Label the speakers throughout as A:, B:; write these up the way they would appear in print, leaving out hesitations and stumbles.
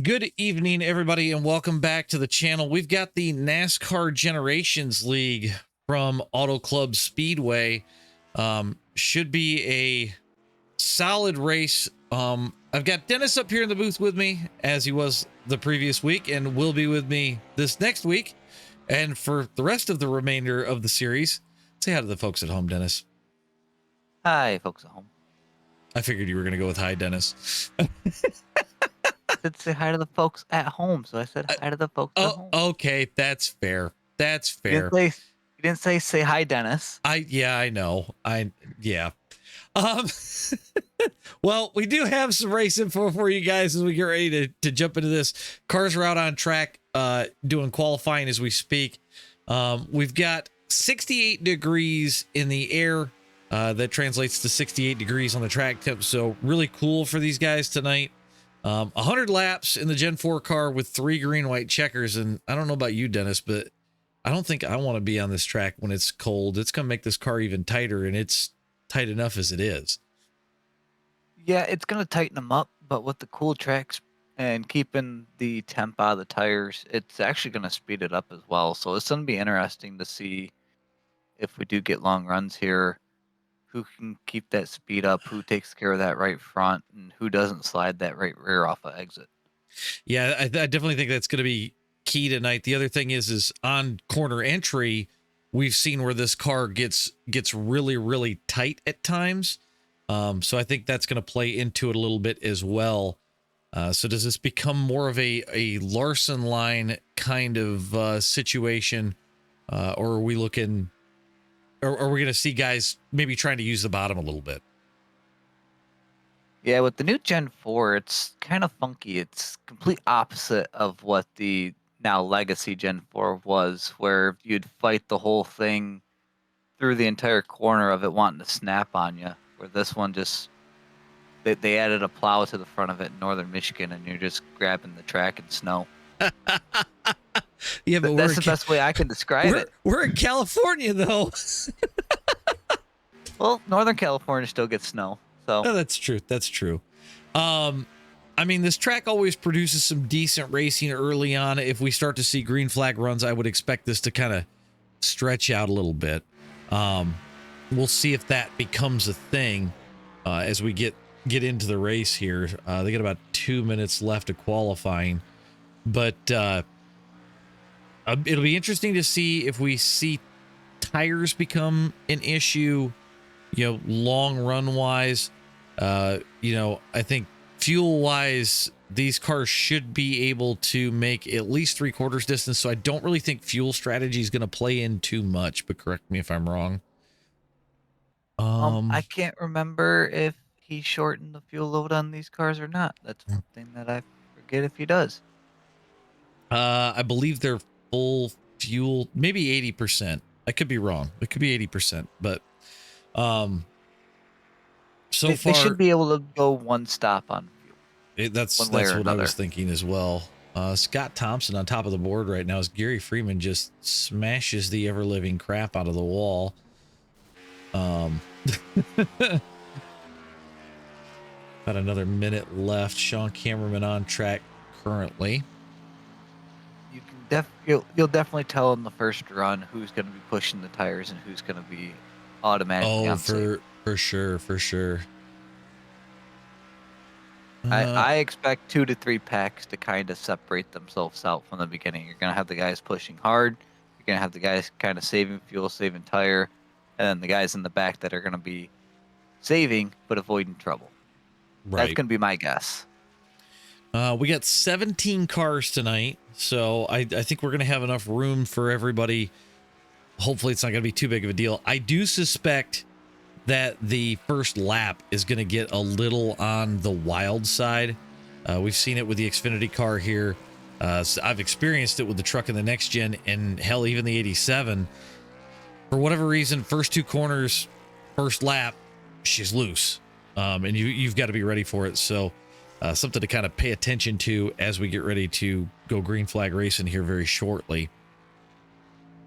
A: Good evening, everybody, and welcome back to the channel. We've got the NASCAR Generations League from Autoclub Speedway. Should be a solid race. I've got Dennis up here in the booth with me, as he was the previous week, and will be with me this next week. And for the rest of the remainder of the series, say hi to the folks at home, Dennis.
B: Hi, folks at home.
A: I figured you were going to go with hi, Dennis.
B: I said say hi to the folks at home, so I said hi to the folks at home.
A: Okay, that's fair. That's fair.
B: You didn't say hi, Dennis.
A: Yeah, I know. Yeah. Well, we do have some race info for you guys as we get ready to jump into this. Cars are out on track, doing qualifying as we speak. We've got 68 degrees in the air. That translates to 68 degrees on the track temp. So really cool for these guys tonight. 100 laps in the Gen 4 car with 3 green-white checkers. And I don't know about you, Dennis, but I don't think I want to be on this track when it's cold. It's going to make this car even tighter, and it's tight enough as it is.
B: Yeah, it's going to tighten them up, but with the cool tracks and keeping the temp out of the tires, it's actually going to speed it up as well. So it's going to be interesting to see if we do get long runs here, who can keep that speed up, who takes care of that right front, and who doesn't slide that right rear off of exit.
A: Yeah, I definitely think that's going to be key tonight. The other thing is on corner entry, we've seen where this car gets really, really tight at times. So I think that's going to play into it a little bit as well. So does this become more of a Larson line kind of situation, or are we looking? Or are we going to see guys maybe trying to use the bottom a little bit?
B: Yeah, with the new Gen 4, it's kind of funky. It's complete opposite of what the now legacy Gen 4 was, where you'd fight the whole thing through the entire corner of it wanting to snap on you, where this one just, they added a plow to the front of it in northern Michigan, and you're just grabbing the track in snow.
A: Yeah, but
B: that's the best way I can describe it.
A: We're in California, though.
B: Well, Northern California still gets snow. So
A: oh, that's true. That's true. I mean, this track always produces some decent racing early on. If we start to see green flag runs, I would expect this to kind of stretch out a little bit. We'll see if that becomes a thing as we get into the race here. They got about 2 minutes left of qualifying, but it'll be interesting to see if we see tires become an issue, long run wise. I think fuel wise, these cars should be able to make at least 3/4 distance. So I don't really think fuel strategy is going to play in too much, but correct me if I'm wrong.
B: I can't remember if he shortened the fuel load on these cars or not. That's one thing that I forget if he does.
A: I believe they're full fuel, maybe 80%. I could be wrong. It could be 80%, but so far
B: they should be able to go one stop on fuel.
A: That's what I was thinking as well. Scott Thompson on top of the board right now as Gary Freeman just smashes the ever-living crap out of the wall. About another minute left. Sean Cameraman on track currently.
B: You can you'll definitely tell in the first run who's going to be pushing the tires and who's going to be automatically on safe.
A: For sure.
B: I expect 2 to 3 packs to kind of separate themselves out from the beginning. You're going to have the guys pushing hard. You're going to have the guys kind of saving fuel, saving tire, and then the guys in the back that are going to be saving but avoiding trouble. Right. That's going to be my guess.
A: We got 17 cars tonight, so I think we're going to have enough room for everybody. Hopefully it's not going to be too big of a deal. I do suspect that the first lap is going to get a little on the wild side. We've seen it with the Xfinity car here. So I've experienced it with the truck in the next gen, and hell, even the 87. For whatever reason, first 2 corners, first lap, she's loose. And you've got to be ready for it. So something to kind of pay attention to as we get ready to go green flag racing here very shortly.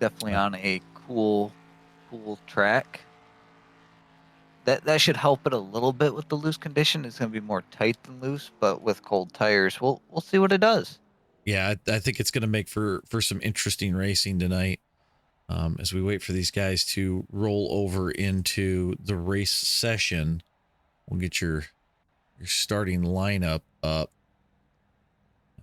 B: Definitely on a cool track. that should help it a little bit with the loose condition. It's going to be more tight than loose, but with cold tires, we'll see what it does.
A: Yeah, I think it's going to make for some interesting racing tonight. As we wait for these guys to roll over into the race session, we'll get your starting lineup up.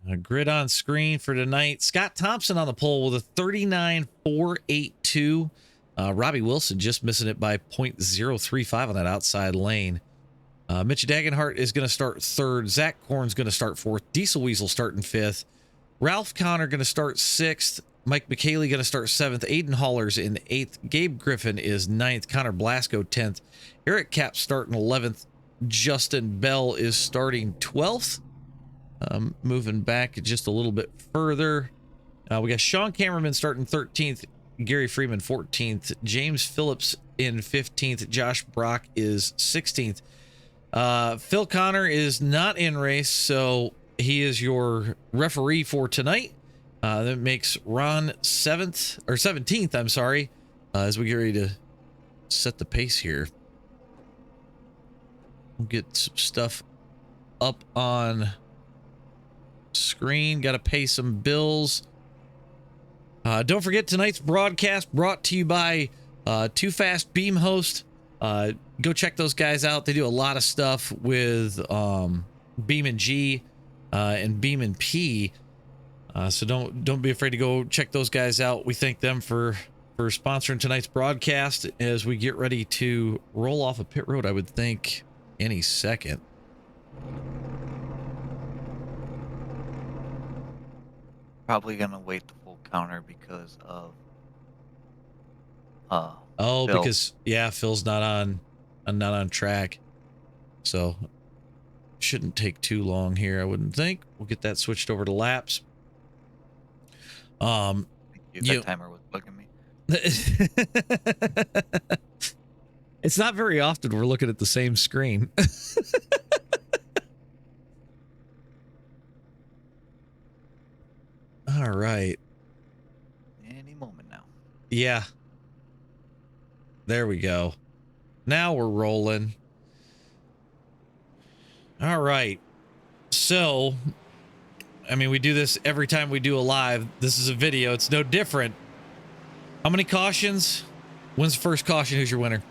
A: A grid on screen for tonight. Scott Thompson on the pole with a 39.482. Robbie Wilson just missing it by 0.035 on that outside lane. Mitch Dagenhart is going to start third. Zach Korn's going to start fourth. Diesel Weasel starting fifth. Ralph Connor going to start sixth. Mike McKaylee going to start seventh. Aiden Haller's in eighth. Gabe Griffin is ninth. Connor Blasco 10th. Eric Kapp starting 11th. Justin Bell is starting 12th. Moving back just a little bit further. We got Sean Cameraman starting 13th. Gary Freeman 14th. James Phillips in 15th. Josh Brock is 16th. Phil Connor is not in race, so he is your referee for tonight. That makes Ron 17th, I'm sorry, as we get ready to set the pace here. We'll get some stuff up on screen. Got to pay some bills. Don't forget tonight's broadcast brought to you by Too Fast Beam Host. Go check those guys out. They do a lot of stuff with Beam and G and Beam and P. So don't be afraid to go check those guys out. We thank them for sponsoring tonight's broadcast as we get ready to roll off a pit road, I would think, any second.
B: Probably going to wait the full counter because of
A: Phil.
B: Because
A: Phil's not on track. So shouldn't take too long here, I wouldn't think. We'll get that switched over to laps.
B: that timer was bugging me.
A: It's not very often we're looking at the same screen. All right.
B: Any moment now.
A: Yeah. There we go. Now we're rolling. All right. So, I mean, we do this every time we do a live. This is a video. It's no different. How many cautions? When's the first caution? Who's your winner?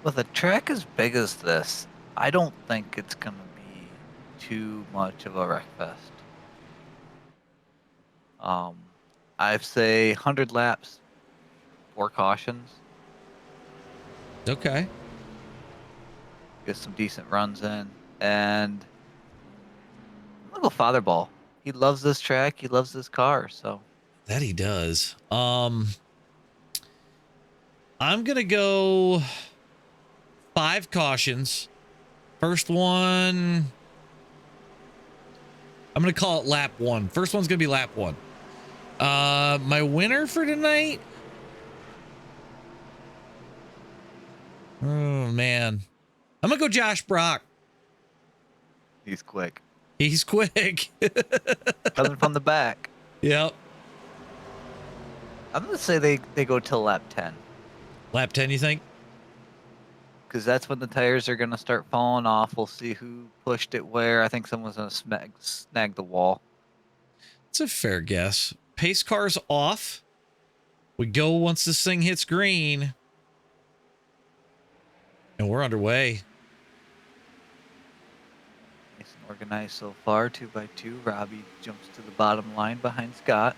B: With a track as big as this, I don't think it's going to be too much of a wreck fest. I'd say 100 laps, 4 cautions.
A: Okay.
B: Get some decent runs in. And I'm going to go Fatherball. He loves this track. He loves this car. So
A: that he does. I'm going to go 5 cautions. First one, I'm going to call it lap 1. First one's going to be lap 1. My winner for tonight. Oh, man. I'm going to go Josh Brock.
B: he's quick.
A: He's quick.
B: Coming from the back.
A: Yep.
B: I'm going to say they go till lap 10.
A: Lap 10, you think?
B: Because that's when the tires are going to start falling off. We'll see who pushed it where. I think someone's going to snag the wall.
A: It's a fair guess. Pace car's off. We go once this thing hits green. And we're underway.
B: Nice and organized so far. 2x2. Robbie jumps to the bottom line behind Scott.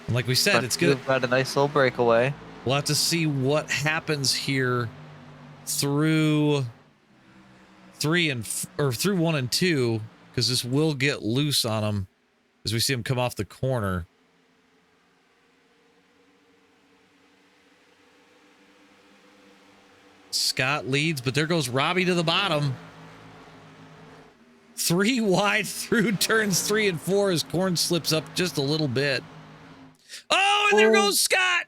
A: And like we said,
B: But
A: it's good.
B: we've got a nice little breakaway.
A: We'll have to see what happens here through 1 and 2, because this will get loose on them as we see him come off the corner. Scott leads, but there goes Robbie to the bottom. 3 wide through turns 3 and 4 as Korn slips up just a little bit. Oh, and there goes Scott.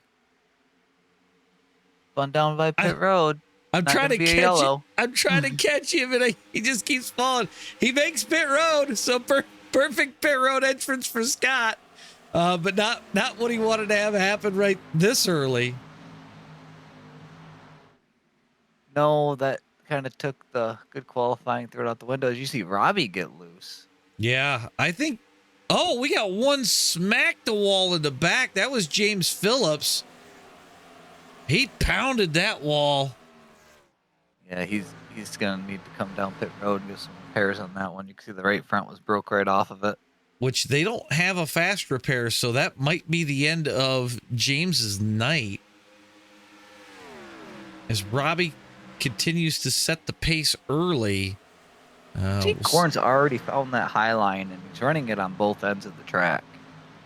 B: Fun down by pit road.
A: I'm
B: Not
A: trying to
B: gonna be a
A: catch
B: yellow.
A: him. I'm trying to catch him, and he just keeps falling. He makes pit road, so perfect pit road entrance for Scott, but not what he wanted to have happen right this early.
B: No, that kind of took the good qualifying, threw it out the window. As you see Robbie get loose.
A: Yeah, I think. Oh, we got one smack the wall in the back. That was James Phillips. He pounded that wall.
B: Yeah, he's gonna need to come down pit road and get some repairs on that one. You can see the right front was broke right off of it.
A: Which they don't have a fast repair, so that might be the end of James's night. As Robbie continues to set the pace early.
B: Corn's already found that high line, and he's running it on both ends of the track.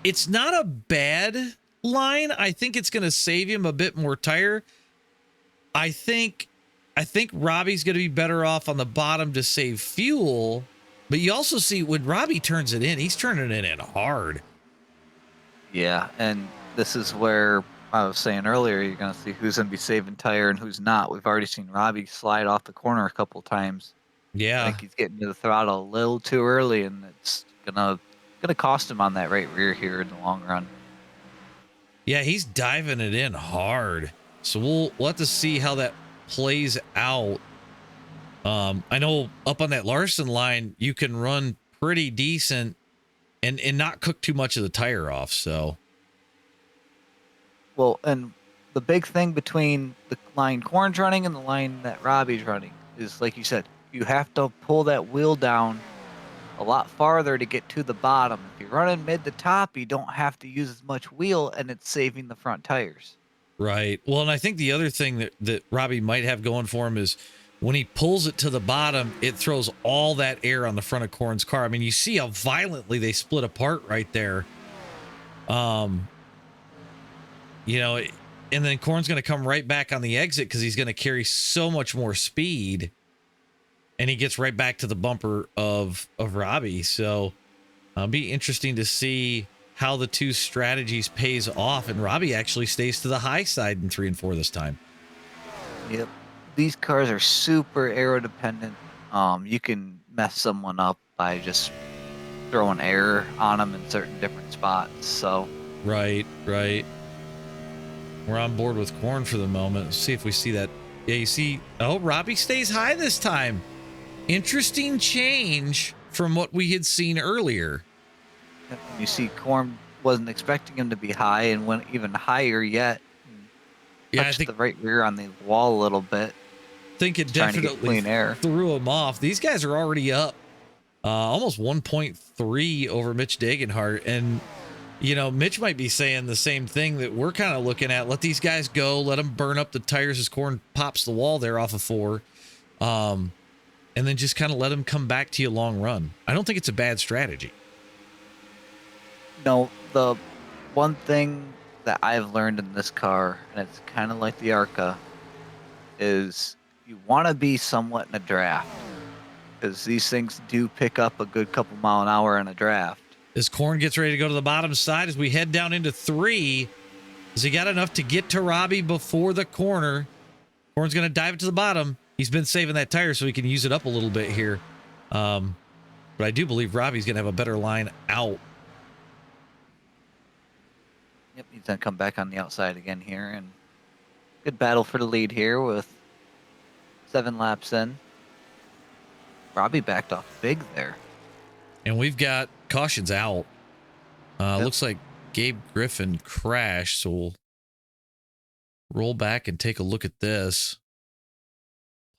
A: It's not a bad line. I think it's going to save him a bit more tire. I think Robbie's going to be better off on the bottom to save fuel. But you also see when Robbie turns it in, he's turning it in hard.
B: Yeah, and this is where I was saying earlier, you're going to see who's going to be saving tire and who's not. We've already seen Robbie slide off the corner a couple times.
A: Yeah,
B: I think he's getting to the throttle a little too early, and it's gonna cost him on that right rear here in the long run.
A: Yeah, he's diving it in hard. So we'll have to see how that plays out. I know up on that Larson line, you can run pretty decent and not cook too much of the tire off. So,
B: well, and the big thing between the line Corn's running and the line that Robbie's running is, like you said, you have to pull that wheel down a lot farther to get to the bottom. If you're running mid to top, you don't have to use as much wheel, and it's saving the front tires.
A: right. Well, and I think the other thing that Robbie might have going for him is when he pulls it to the bottom, it throws all that air on the front of Corn's car. I mean, you see how violently they split apart right there. You know, and then Corn's going to come right back on the exit because he's going to carry so much more speed. And he gets right back to the bumper of Robbie. So it'll be interesting to see how the two strategies pays off. And Robbie actually stays to the high side in 3 and 4 this time.
B: Yep. These cars are super aero dependent. You can mess someone up by just throwing air on them in certain different spots. So
A: Right. We're on board with Corn for the moment. Let's see if we see that. Yeah, you see. Oh, Robbie stays high this time. Interesting change from what we had seen earlier.
B: you see Corn wasn't expecting him to be high and went even higher yet.
A: Yeah,
B: Touched the right rear on the wall a little bit.
A: I think it
B: Trying to get
A: definitely
B: clean air.
A: threw him off. These guys are already up almost 1.3 over Mitch Dagenhart. And, you know, Mitch might be saying the same thing that we're kind of looking at. Let these guys go. Let them burn up the tires as Corn pops the wall there off of 4. And then just kind of let them come back to you long run. I don't think it's a bad strategy.
B: No, the one thing that I've learned in this car, and it's kind of like the Arca, is you want to be somewhat in a draft. Because these things do pick up a good couple mile an hour in a draft.
A: As Corn gets ready to go to the bottom side, as we head down into 3, has he got enough to get to Robbie before the corner? Corn's going to dive it to the bottom. He's been saving that tire so he can use it up a little bit here. But I do believe Robbie's going to have a better line out.
B: Yep, he's going to come back on the outside again here. And good battle for the lead here with 7 laps in. Robbie backed off big there.
A: And we've got cautions out.
B: Yep.
A: Looks like Gabe Griffin crashed, so we'll roll back and take a look at this.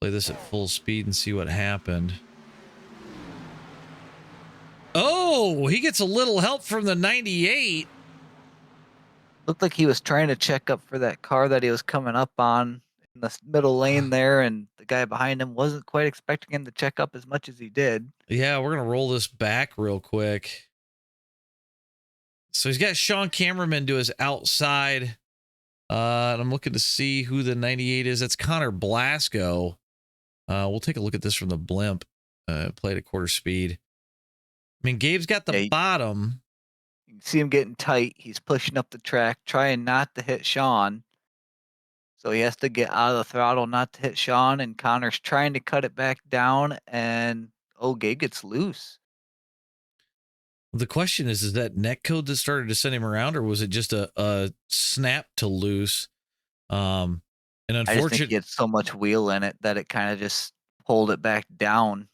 A: Play this at full speed and see what happened. Oh, he gets a little help from the 98.
B: Looked like he was trying to check up for that car that he was coming up on in the middle lane there, and the guy behind him wasn't quite expecting him to check up as much as he did.
A: Yeah, we're going to roll this back real quick. So he's got Sean Cameraman to his outside. And I'm looking to see who the 98 is. That's Connor Blasco. We'll take a look at this from the blimp. Play at a quarter speed. I mean, Gabe's got the bottom.
B: You can see him getting tight. He's pushing up the track, trying not to hit Sean. So he has to get out of the throttle not to hit Sean, and Connor's trying to cut it back down, and Gabe gets loose.
A: The question is that net code that started to send him around, or was it just a snap to loose? And
B: I just think
A: unfortunate,
B: he had so much wheel in it that it kind of just pulled it back down,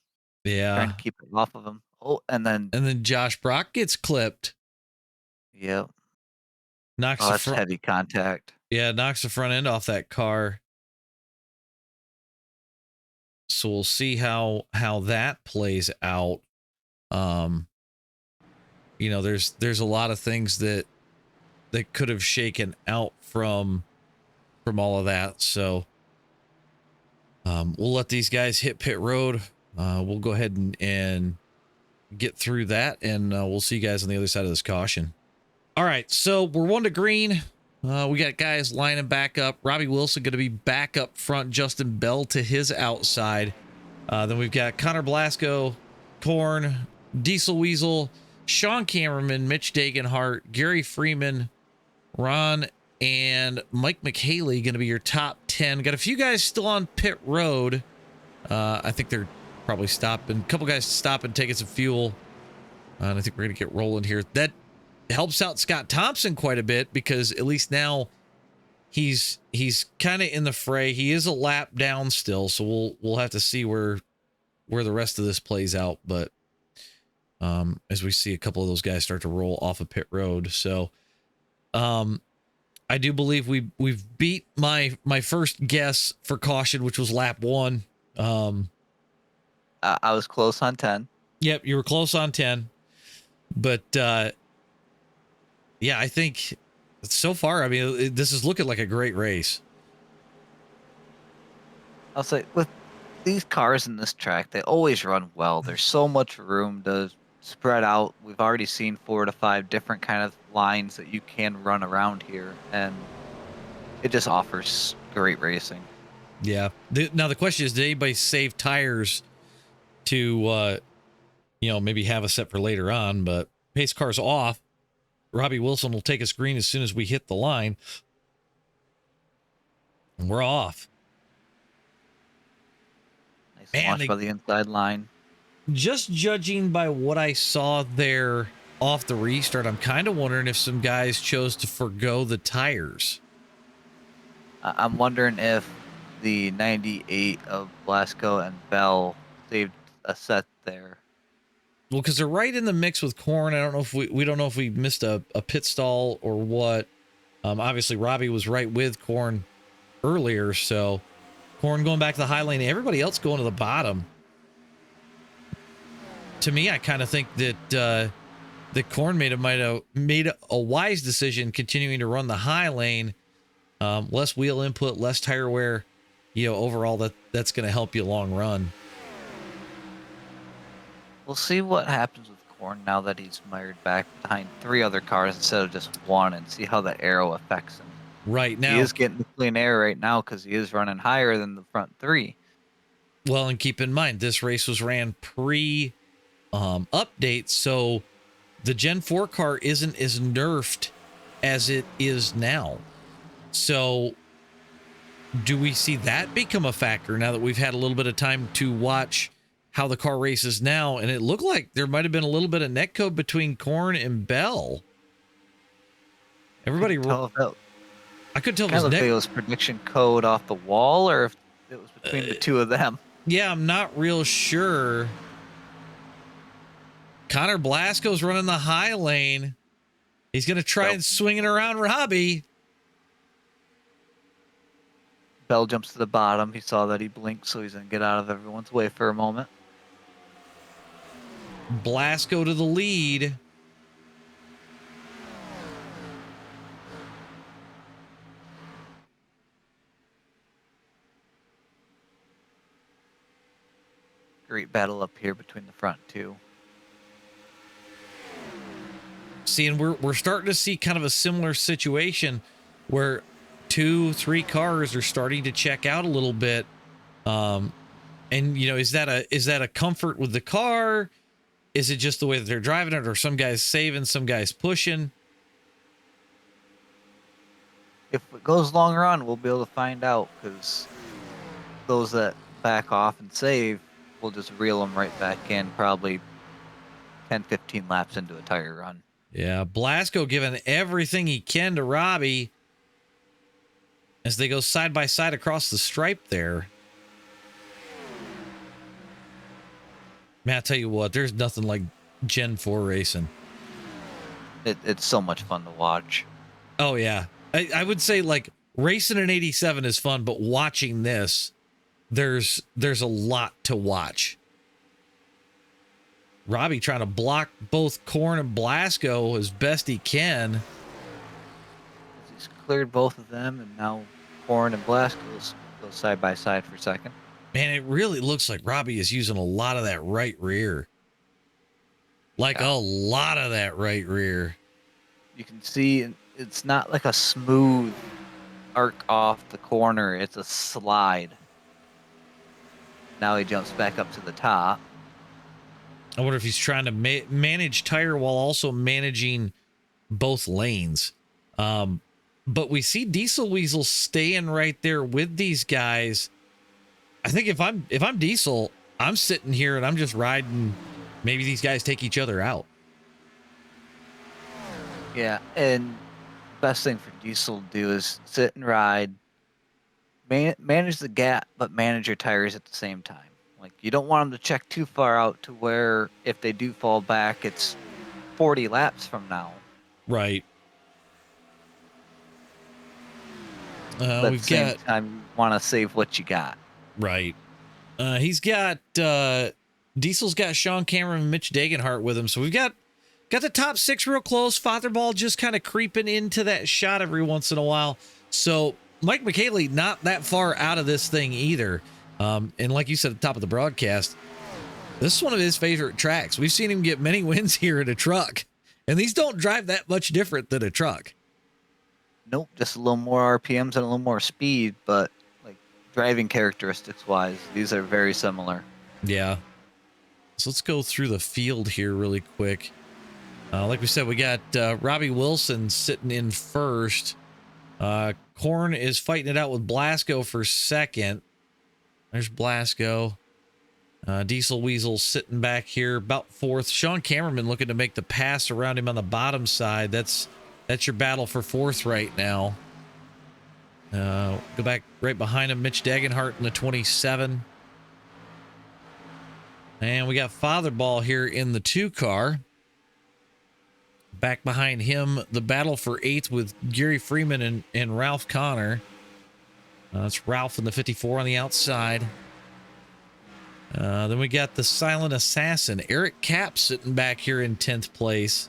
B: trying
A: yeah.
B: to keep it off of him. Oh, and then,
A: And then Josh Brock gets clipped,
B: yeah.
A: knocks
B: Oh,
A: the
B: that's
A: front,
B: heavy contact.
A: yeah, knocks the front end off that car. So we'll see how that plays out. Um, you know, there's a lot of things that could have shaken out from all of that. So we'll let these guys hit pit road. We'll go ahead and get through that, and we'll see you guys on the other side of this caution. All right, so we're 1 to green. We got guys lining back up. Robbie Wilson going to be back up front. Justin Bell to his outside. Then we've got Connor Blasco, Korn, Diesel Weasel, Sean Cameraman, Mitch Dagenhart, Gary Freeman, Ron, and Mike McHaley going to be your top 10. Got a few guys still on pit road. I think they're probably stopping. A couple guys stopping, taking some fuel. And I think we're going to get rolling here. That helps out Scott Thompson quite a bit because at least now he's kind of in the fray. He is a lap down still, so we'll have to see where the rest of this plays out. But as we see a couple of those guys start to roll off of pit road, so I do believe we've beat my first guess for caution, which was lap 1.
B: I was close on 10.
A: Yep, you were close on 10, but yeah, I think so far, I mean, this is looking like a great race.
B: I'll say with these cars in this track, they always run well. There's so much room to spread out. We've already seen 4 to 5 different kind of lines that you can run around here, and it just offers great racing.
A: Yeah. Now the question is, did anybody save tires to, maybe have a set for later on? But pace car's off. Robbie Wilson will take us green as soon as we hit the line. And we're off.
B: Nice launch by the inside line.
A: Just judging by what I saw there off the restart, I'm kind of wondering if some guys chose to forgo the tires.
B: I'm wondering if the 98 of Blasco and Bell saved a set there.
A: Well, because they're right in the mix with Korn. I don't know if we don't know if we missed a pit stall or what. Obviously, Robbie was right with Korn earlier, so Korn going back to the high lane. Everybody else going to the bottom. To me, I kind of think that Korn might have made a wise decision continuing to run the high lane. Less wheel input, less tire wear. Overall, that's going to help you long run.
B: We'll see what happens with Korn now that he's mired back behind 3 other cars instead of just 1, and see how the aero affects him.
A: Right now,
B: he is getting the clean air right now because he is running higher than the front 3.
A: Well, and keep in mind, this race was ran pre update, so the Gen 4 car isn't as nerfed as it is now. So do we see that become a factor now that we've had a little bit of time to watch how the car races now? And it looked like there might have been a little bit of netcode between Korn and Bell. Everybody, I couldn't tell if
B: it was prediction code off the wall or if it was between the 2 of them.
A: Yeah, I'm not real sure. Connor Blasco's running the high lane. He's going to try and swing it around Robbie.
B: Bell jumps to the bottom. He saw that he blinked, so he's going to get out of everyone's way for a moment.
A: Blasco to the lead.
B: Great battle up here between the front 2.
A: See, and we're starting to see kind of a similar situation where 2-3 cars are starting to check out a little bit. And is that a comfort with the car? Is it just the way that they're driving it, or some guys saving, some guys pushing?
B: If it goes long run, we'll be able to find out, because those that back off and save, we'll just reel them right back in, probably 10-15 laps into a tire run.
A: Yeah, Blasco giving everything he can to Robbie. as they go side by side across the stripe there. Man, I tell you what, there's nothing like Gen 4 racing.
B: It's so much fun to watch.
A: Oh, yeah. I would say, like, racing an 87 is fun, but watching this, there's a lot to watch. Robbie trying to block both Korn and Blasco as best he can.
B: He's cleared both of them, and now Korn and Blasco go side by side for second.
A: Man, it really looks like Robbie is using a lot of that right rear. Like a lot of that right rear.
B: You can see it's not like a smooth arc off the corner. It's a slide. Now he jumps back up to the top.
A: I wonder if he's trying to manage tire while also managing both lanes. But we see Diesel Weasel staying right there with these guys. I think if I'm Diesel, I'm sitting here and I'm just riding. Maybe these guys take each other out.
B: Yeah, and best thing for Diesel to do is sit and ride, manage the gap, but manage your tires at the same time. Like, you don't want them to check too far out to where if they do fall back, it's 40 laps from now.
A: Right.
B: But at the same time, you want to save what you got.
A: Right. He's got Diesel's got Sean Cameron and Mitch Dagenhart with him. So we've got the top six real close. Fotherball just kind of creeping into that shot every once in a while. So Mike McKaylee not that far out of this thing either. And like you said at the top of the broadcast, this is one of his favorite tracks. We've seen him get many wins here in a truck, and these don't drive that much different than a truck.
B: Nope, just a little more RPMs and a little more speed, but like driving characteristics wise, these are very similar.
A: Yeah. So let's go through the field here really quick. Like we said, we got Robbie Wilson sitting in first. Korn is fighting it out with Blasco for second. There's Blasco. Diesel Weasel sitting back here about fourth. Sean Cameron looking to make the pass around him on the bottom side. That's your battle for fourth right now. Go back right behind him, Mitch Dagenhart in the 27. And we got Fotherball here in the 2 car. Back behind him, the battle for 8th with Gary Freeman and Ralph Connor. That's Ralph in the 54 on the outside. Then we got the silent assassin, Eric Kapp, sitting back here in 10th place.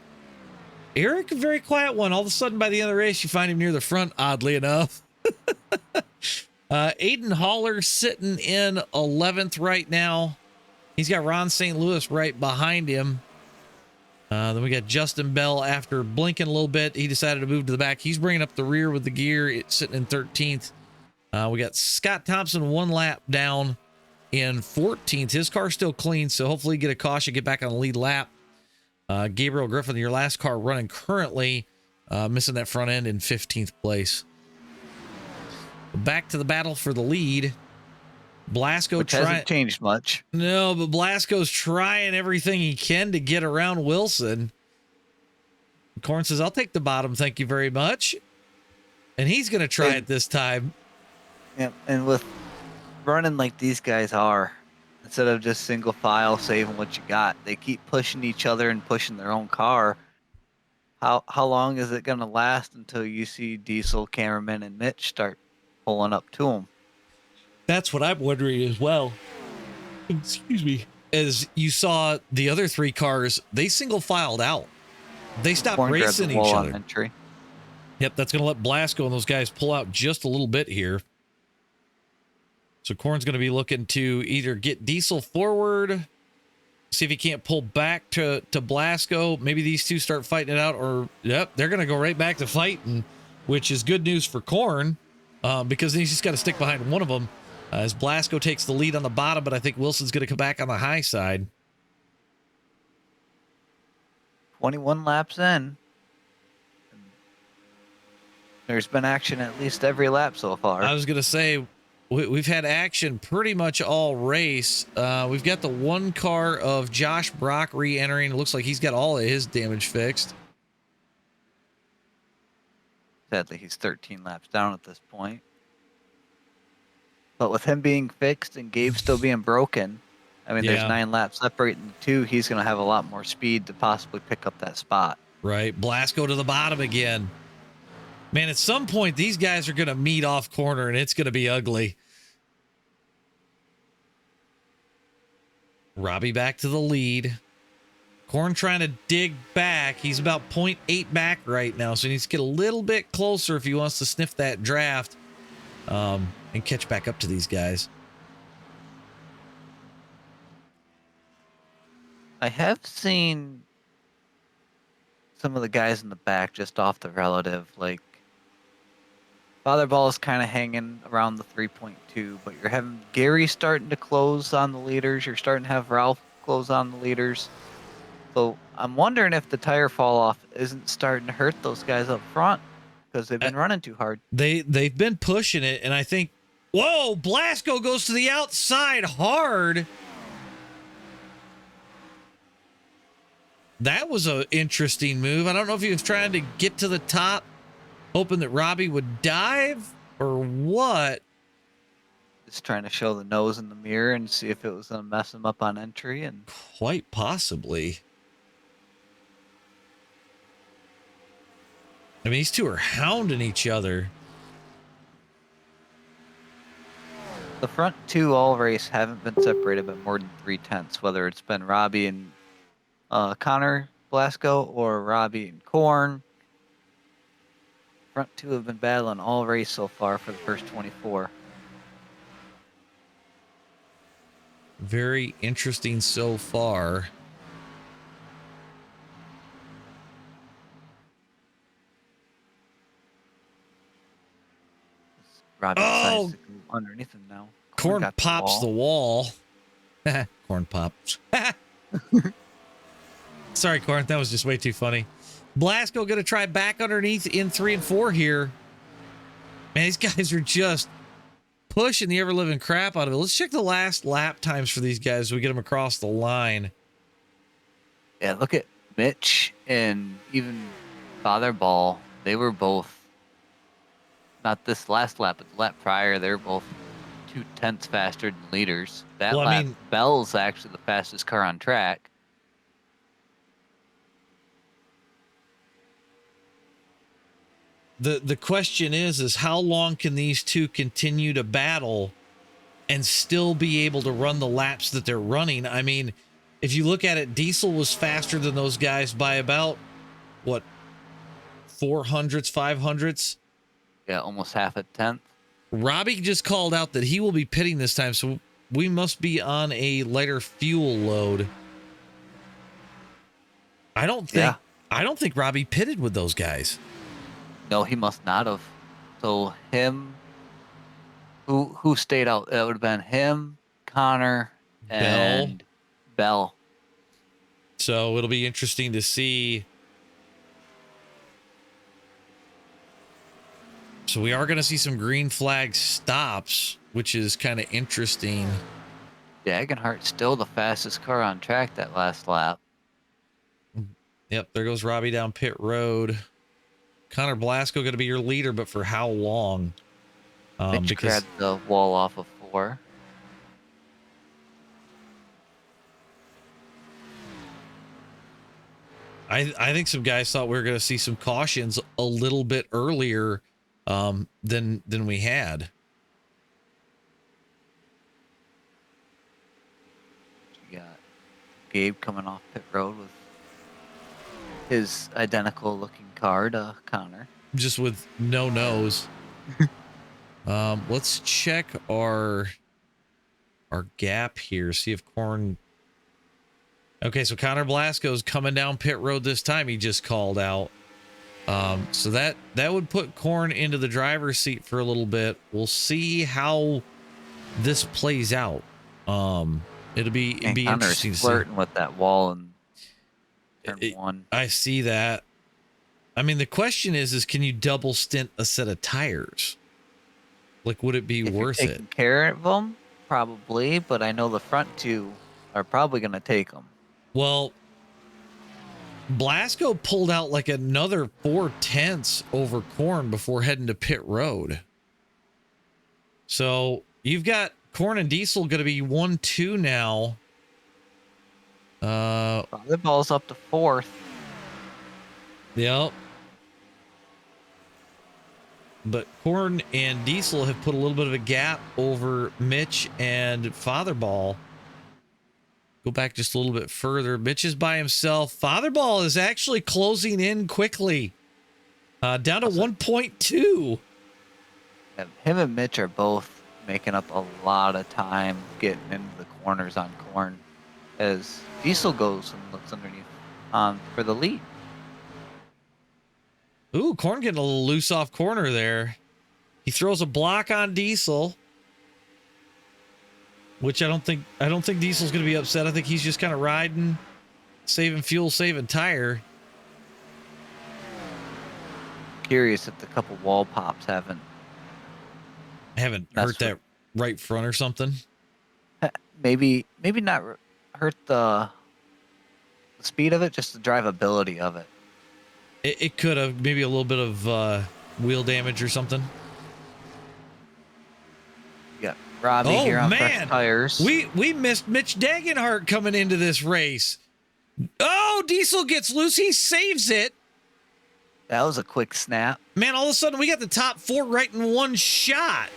A: Eric, a very quiet one. All of a sudden, by the end of the race, you find him near the front, oddly enough. Aiden Haller sitting in 11th right now. He's got Ron St. Louis right behind him. Then we got Justin Bell after blinking a little bit. He decided to move to the back. He's bringing up the rear with the gear. It's sitting in 13th. We got Scott Thompson 1 lap down in 14th. His car's still clean, so hopefully get a caution, get back on the lead lap. Gabriel Griffin, your last car running currently, missing that front end in 15th place. Back to the battle for the lead. Blasco
B: hasn't changed much.
A: No, but Blasco's trying everything he can to get around Wilson. Korn says, I'll take the bottom, thank you very much. And he's going to try it this time.
B: Yeah, and with running like these guys are, instead of just single file saving what you got, they keep pushing each other and pushing their own car. How long is it going to last until you see Diesel, Cameraman, and Mitch start pulling up to them?
A: That's what I'm wondering as well. Excuse me. As you saw the other 3 cars, they single filed out. They stopped racing each other.
B: Entry.
A: Yep, that's going to let Blasco and those guys pull out just a little bit here. So Korn's going to be looking to either get Diesel forward, see if he can't pull back to Blasco. Maybe these two start fighting it out, or yep, they're going to go right back to fighting, which is good news for Korn because he's just got to stick behind one of them as Blasco takes the lead on the bottom, but I think Wilson's going to come back on the high side.
B: 21 laps in. There's been action at least every lap so far.
A: I was going to say, we've had action pretty much all race. We've got the 1 car of Josh Brock re-entering. It looks like he's got all of his damage fixed.
B: Sadly, he's 13 laps down at this point. But with him being fixed and Gabe still being broken, I mean, there's
A: Yeah.
B: 9 laps separating the two. He's going to have a lot more speed to possibly pick up that spot.
A: Right. Blasco to the bottom again. Man, at some point, these guys are going to meet off corner, and it's going to be ugly. Robbie back to the lead. Corn trying to dig back. He's about 0.8 back right now, so he needs to get a little bit closer if he wants to sniff that draft and catch back up to these guys.
B: I have seen some of the guys in the back just off the relative, like Botherball is kind of hanging around the 3.2, but you're having Gary starting to close on the leaders. You're starting to have Ralph close on the leaders. So I'm wondering if the tire fall off isn't starting to hurt those guys up front because they've been running too hard.
A: They've been pushing it, and I think, whoa, Blasco goes to the outside hard. That was an interesting move. I don't know if he was trying to get to the top, hoping that Robbie would dive or what.
B: Just trying to show the nose in the mirror and see if it was going to mess him up on entry. And
A: quite possibly. I mean, these two are hounding each other.
B: The front two all race haven't been separated by more than 3/10, whether it's been Robbie and Connor Blasco or Robbie and Korn. Front two have been battling all race so far for the first 24.
A: Very interesting so far.
B: Robbie decides to go underneath him now.
A: Korn pops the wall. Korn pops. Sorry, Korn. That was just way too funny. Blasco going to try back underneath in 3 and 4 here. Man, these guys are just pushing the ever-living crap out of it. Let's check the last lap times for these guys so we get them across the line.
B: Yeah, look at Mitch and even Botherball. They were both, not this last lap, but the lap prior, they were both 0.2 faster than leaders. That
A: Well,
B: lap, Bell's actually the fastest car on track.
A: The question is how long can these two continue to battle and still be able to run the laps that they're running? I mean, if you look at it, Diesel was faster than those guys by about, what, 400ths, 500ths?
B: Yeah, almost half a tenth.
A: Robbie just called out that he will be pitting this time, so we must be on a lighter fuel load. I don't think Robbie pitted with those guys.
B: No, he must not have. So him, who stayed out? That would have been him, Connor, and Bell.
A: So it'll be interesting to see. So we are going to see some green flag stops, which is kind of interesting.
B: Dagenhart's still the fastest car on track that last lap.
A: Yep, there goes Robbie down pit road. Connor Blasco going to be your leader, but for how long?
B: Mitch grabbed the wall off of 4.
A: I think some guys thought we were going to see some cautions a little bit earlier than we had.
B: You got Gabe coming off pit road with his identical looking car to Connor.
A: Just with no nose. Let's check our gap here. See if Korn. Okay, so Connor Blasco's coming down pit road this time. He just called out. So that would put Korn into the driver's seat for a little bit. We'll see how this plays out. It'd be interesting to see.
B: Flirting with that wall in turn 1.
A: I see that. I mean, the question is can you double stint a set of tires? Like, would it be worth it?
B: Taking care of them, probably, but I know the front two are probably going to take them.
A: Well, Blasco pulled out like another 4/10 over Korn before heading to pit road. So you've got Corn and Diesel going to be 1-2 now.
B: The ball's up to 4th.
A: Yep. But Corn and Diesel have put a little bit of a gap over Mitch and Fatherball. Go back just a little bit further. Mitch is by himself. Fatherball is actually closing in quickly. Down to 1.2.
B: Him and Mitch are both making up a lot of time getting into the corners on Corn as Diesel goes and looks underneath for the lead.
A: Ooh, Corn getting a little loose off corner there. He throws a block on Diesel, which I don't think Diesel's going to be upset. I think he's just kind of riding, saving fuel, saving tire.
B: Curious if the couple wall pops haven't
A: hurt that right front or something.
B: Maybe not hurt the speed of it, just the drivability of it.
A: It could have maybe a little bit of wheel damage or something.
B: Yeah, Robbie here on fresh tires.
A: We missed Mitch Dagenhart coming into this race. Oh, Diesel gets loose. He saves it.
B: That was a quick snap.
A: Man, all of a sudden we got the top 4 right in one shot.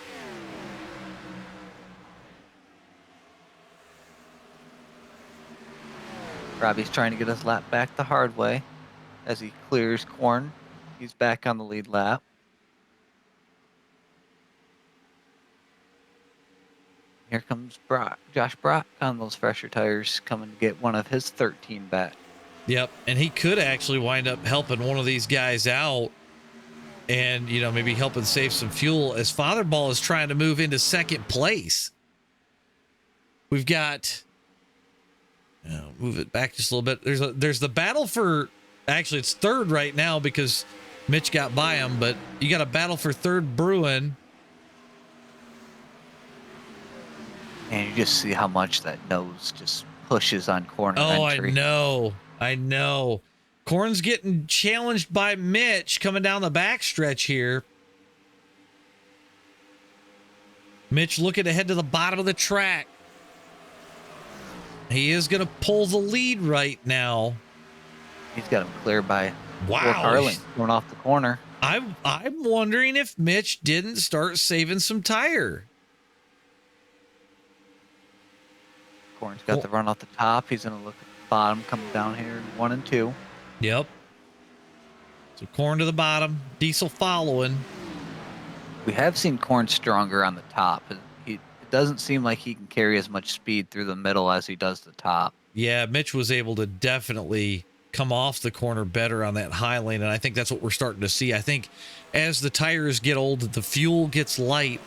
B: Robbie's trying to get his lap back the hard way as he clears Corn. He's back on the lead lap. Here comes Josh Brock on those fresher tires, coming to get one of his 13 back.
A: Yep, and he could actually wind up helping one of these guys out and, you know, maybe helping save some fuel as Fatherball is trying to move into second place. We've got... move it back just a little bit. There's the battle for... Actually, it's third right now because Mitch got by him, but you got a battle for third brewing.
B: And you just see how much that nose just pushes on corner entry.
A: I know. Corn's getting challenged by Mitch coming down the backstretch here. Mitch looking to head to the bottom of the track. He is going to pull the lead right now.
B: He's got him clear by
A: wow.
B: Carlin going off the corner.
A: I'm wondering if Mitch didn't start saving some tire.
B: Corn's got the run off the top. He's going to look at the bottom, coming down here in 1 and 2.
A: Yep. So Corn to the bottom, Diesel following.
B: We have seen Corn stronger on the top. It doesn't seem like he can carry as much speed through the middle as he does the top.
A: Yeah, Mitch was able to definitely come off the corner better on that high lane, and I think that's what we're starting to see. I think as the tires get old, the fuel gets light,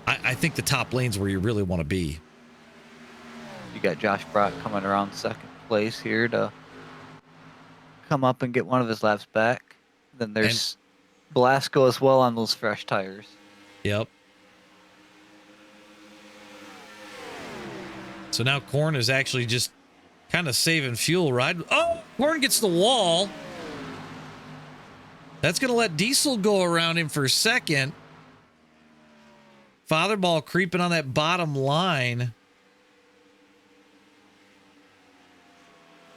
A: I think the top lane's where you really want to be.
B: You got Josh Brock coming around second place here to come up and get one of his laps back. Then there's Blasco as well on those fresh tires.
A: Yep. So now Corn is actually just kind of saving fuel, right? Oh, Corn gets the wall. That's going to let Diesel go around him for a second. Fatherball creeping on that bottom line.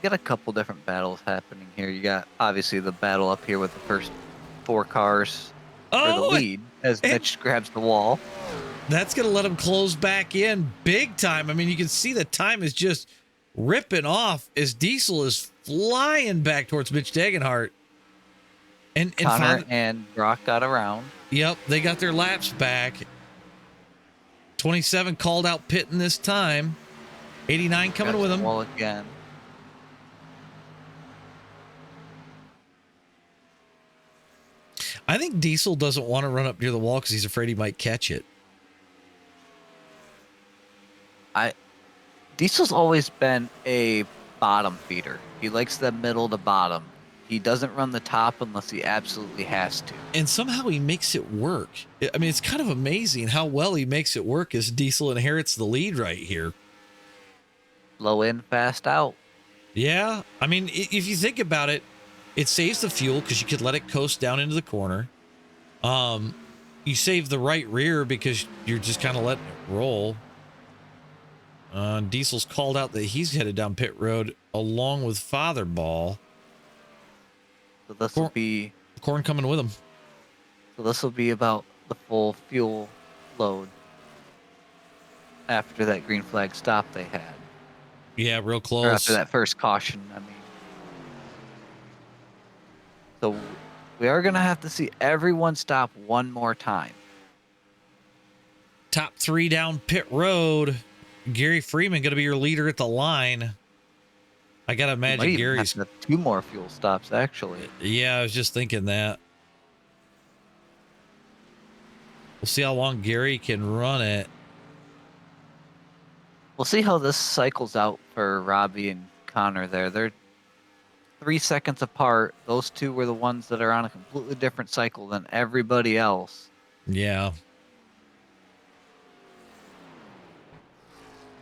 B: You got a couple different battles happening here. You got obviously the battle up here with the first 4 cars for the lead as Mitch grabs the wall.
A: That's going to let him close back in big time. I mean, you can see the time is just ripping off as Diesel is flying back towards Mitch Dagenhart. And
B: Connor and Brock got around.
A: Yep, they got their laps back. 27 called out pitting this time. 89 coming with him.
B: Wall again.
A: I think Diesel doesn't want to run up near the wall because he's afraid he might catch it.
B: Diesel's always been a bottom feeder. He likes the middle to bottom. He doesn't run the top unless he absolutely has to.
A: And somehow he makes it work. I mean, it's kind of amazing how well he makes it work as Diesel inherits the lead right here.
B: Low in, fast out.
A: Yeah. I mean, if you think about it, it saves the fuel because you could let it coast down into the corner. you save the right rear because you're just kind of letting it roll. Diesel's called out that he's headed down pit road along with Father Ball.
B: So this will be
A: Corn coming with him.
B: So this will be about the full fuel load after that green flag stop they had.
A: Yeah, real close.
B: Or after that first caution, I mean. So we are going to have to see everyone stop one more time.
A: Top 3 down pit road. Gary Freeman going to be your leader at the line. I got to imagine Gary's...
B: have 2 more fuel stops, actually.
A: Yeah, I was just thinking that. We'll see how long Gary can run it.
B: We'll see how this cycles out for Robbie and Connor there. They're 3 seconds apart. Those 2 were the ones that are on a completely different cycle than everybody else.
A: Yeah.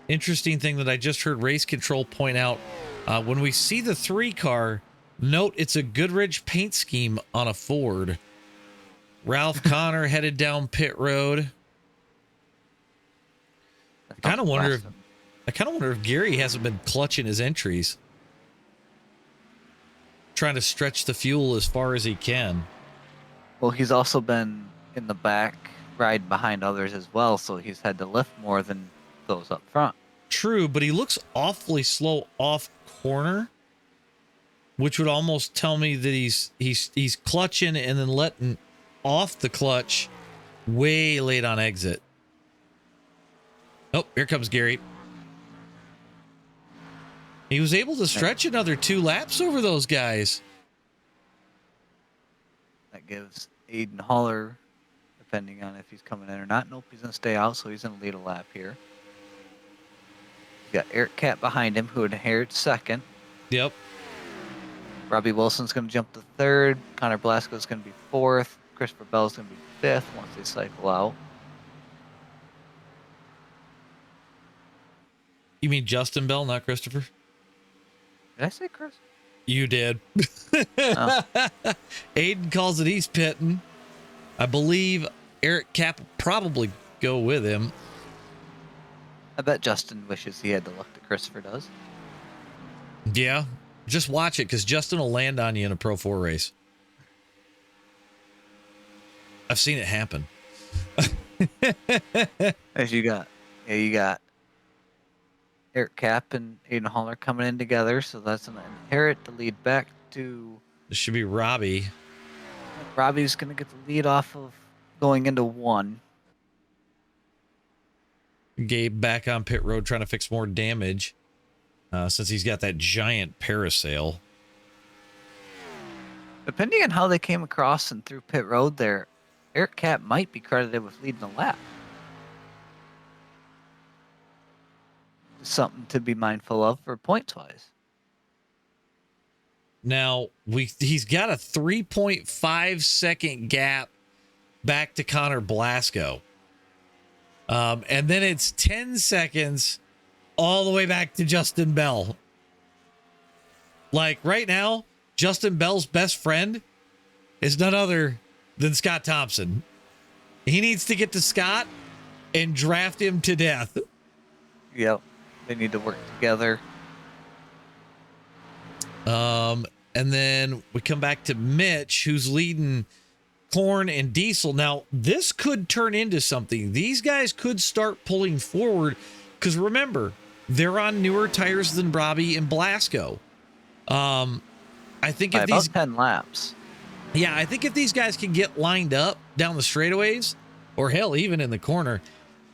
A: Interesting thing that I just heard Race Control point out. When we see the 3 car, note it's a Goodrich paint scheme on a Ford. Ralph Connor headed down pit road. I kind of wonder if Gary hasn't been clutching his entries, trying to stretch the fuel as far as he can.
B: Well, he's also been in the back, ride behind others as well, so he's had to lift more than those up front.
A: True, but he looks awfully slow off corner, which would almost tell me that he's clutching and then letting off the clutch way late on exit. Oh, here comes Gary. He was able to stretch another 2 laps over those guys.
B: That gives Aiden Haller, depending on if he's coming in or not. Nope, he's going to stay out, so he's going to lead a lap here. You got Eric Cat behind him, who inherits second.
A: Yep.
B: Robbie Wilson's going to jump to third. Connor Blasco's going to be fourth. Christopher Bell's going to be fifth once they cycle out.
A: You mean Justin Bell, not Christopher?
B: Did I say Chris?
A: You did.
B: Oh.
A: Aiden calls it he's pitting. I believe Eric Cap will probably go with him.
B: I bet Justin wishes he had the luck that Christopher does.
A: Yeah. Just watch it, because Justin will land on you in a Pro 4 race. I've seen it happen.
B: As you got Eric Cap and Aiden Haller coming in together, so that's going to inherit the lead back to...
A: This should be Robbie.
B: Robbie's going to get the lead off of going into 1.
A: Gabe back on pit road trying to fix more damage since he's got that giant parasail.
B: Depending on how they came across and through pit road there, Eric Cap might be credited with leading the lap. Something to be mindful of for points-wise.
A: Now, he's got a 3.5 second gap back to Connor Blasco. And then it's 10 seconds all the way back to Justin Bell. Like right now, Justin Bell's best friend is none other than Scott Thompson. He needs to get to Scott and draft him to death.
B: Yep. They need to work together.
A: And then we come back to Mitch, who's leading Corn and Diesel. Now, this could turn into something. These guys could start pulling forward because remember, they're on newer tires than Robbie and Blasco. I think if
B: about
A: these
B: 10 laps.
A: Yeah, I think if these guys can get lined up down the straightaways, or hell, even in the corner,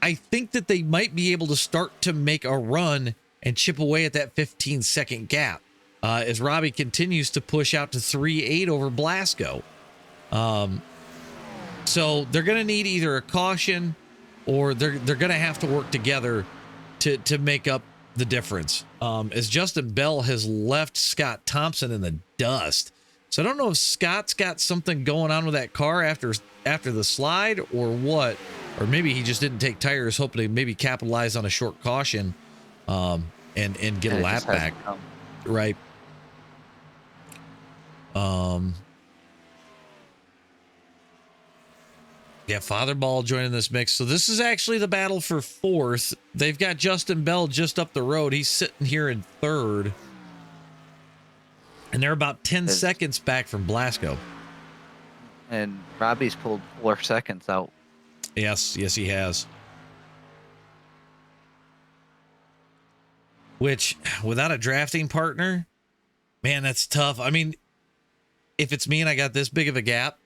A: I think that they might be able to start to make a run and chip away at that 15-second gap as Robbie continues to push out to 3.8 over Blasco. So they're going to need either a caution or they're going to have to work together to make up the difference. As Justin Bell has left Scott Thompson in the dust. So I don't know if Scott's got something going on with that car after the slide or what, or maybe he just didn't take tires hoping to maybe capitalize on a short caution and get a lap back. Right. Yeah, Fatherball joining this mix. So this is actually the battle for fourth. They've got Justin Bell just up the road. He's sitting here in third. And they're about 10 seconds back from Blasco.
B: And Robbie's pulled 4 seconds out.
A: Yes, he has. Which, without a drafting partner, man, that's tough. I mean, if it's me and I got this big of a gap,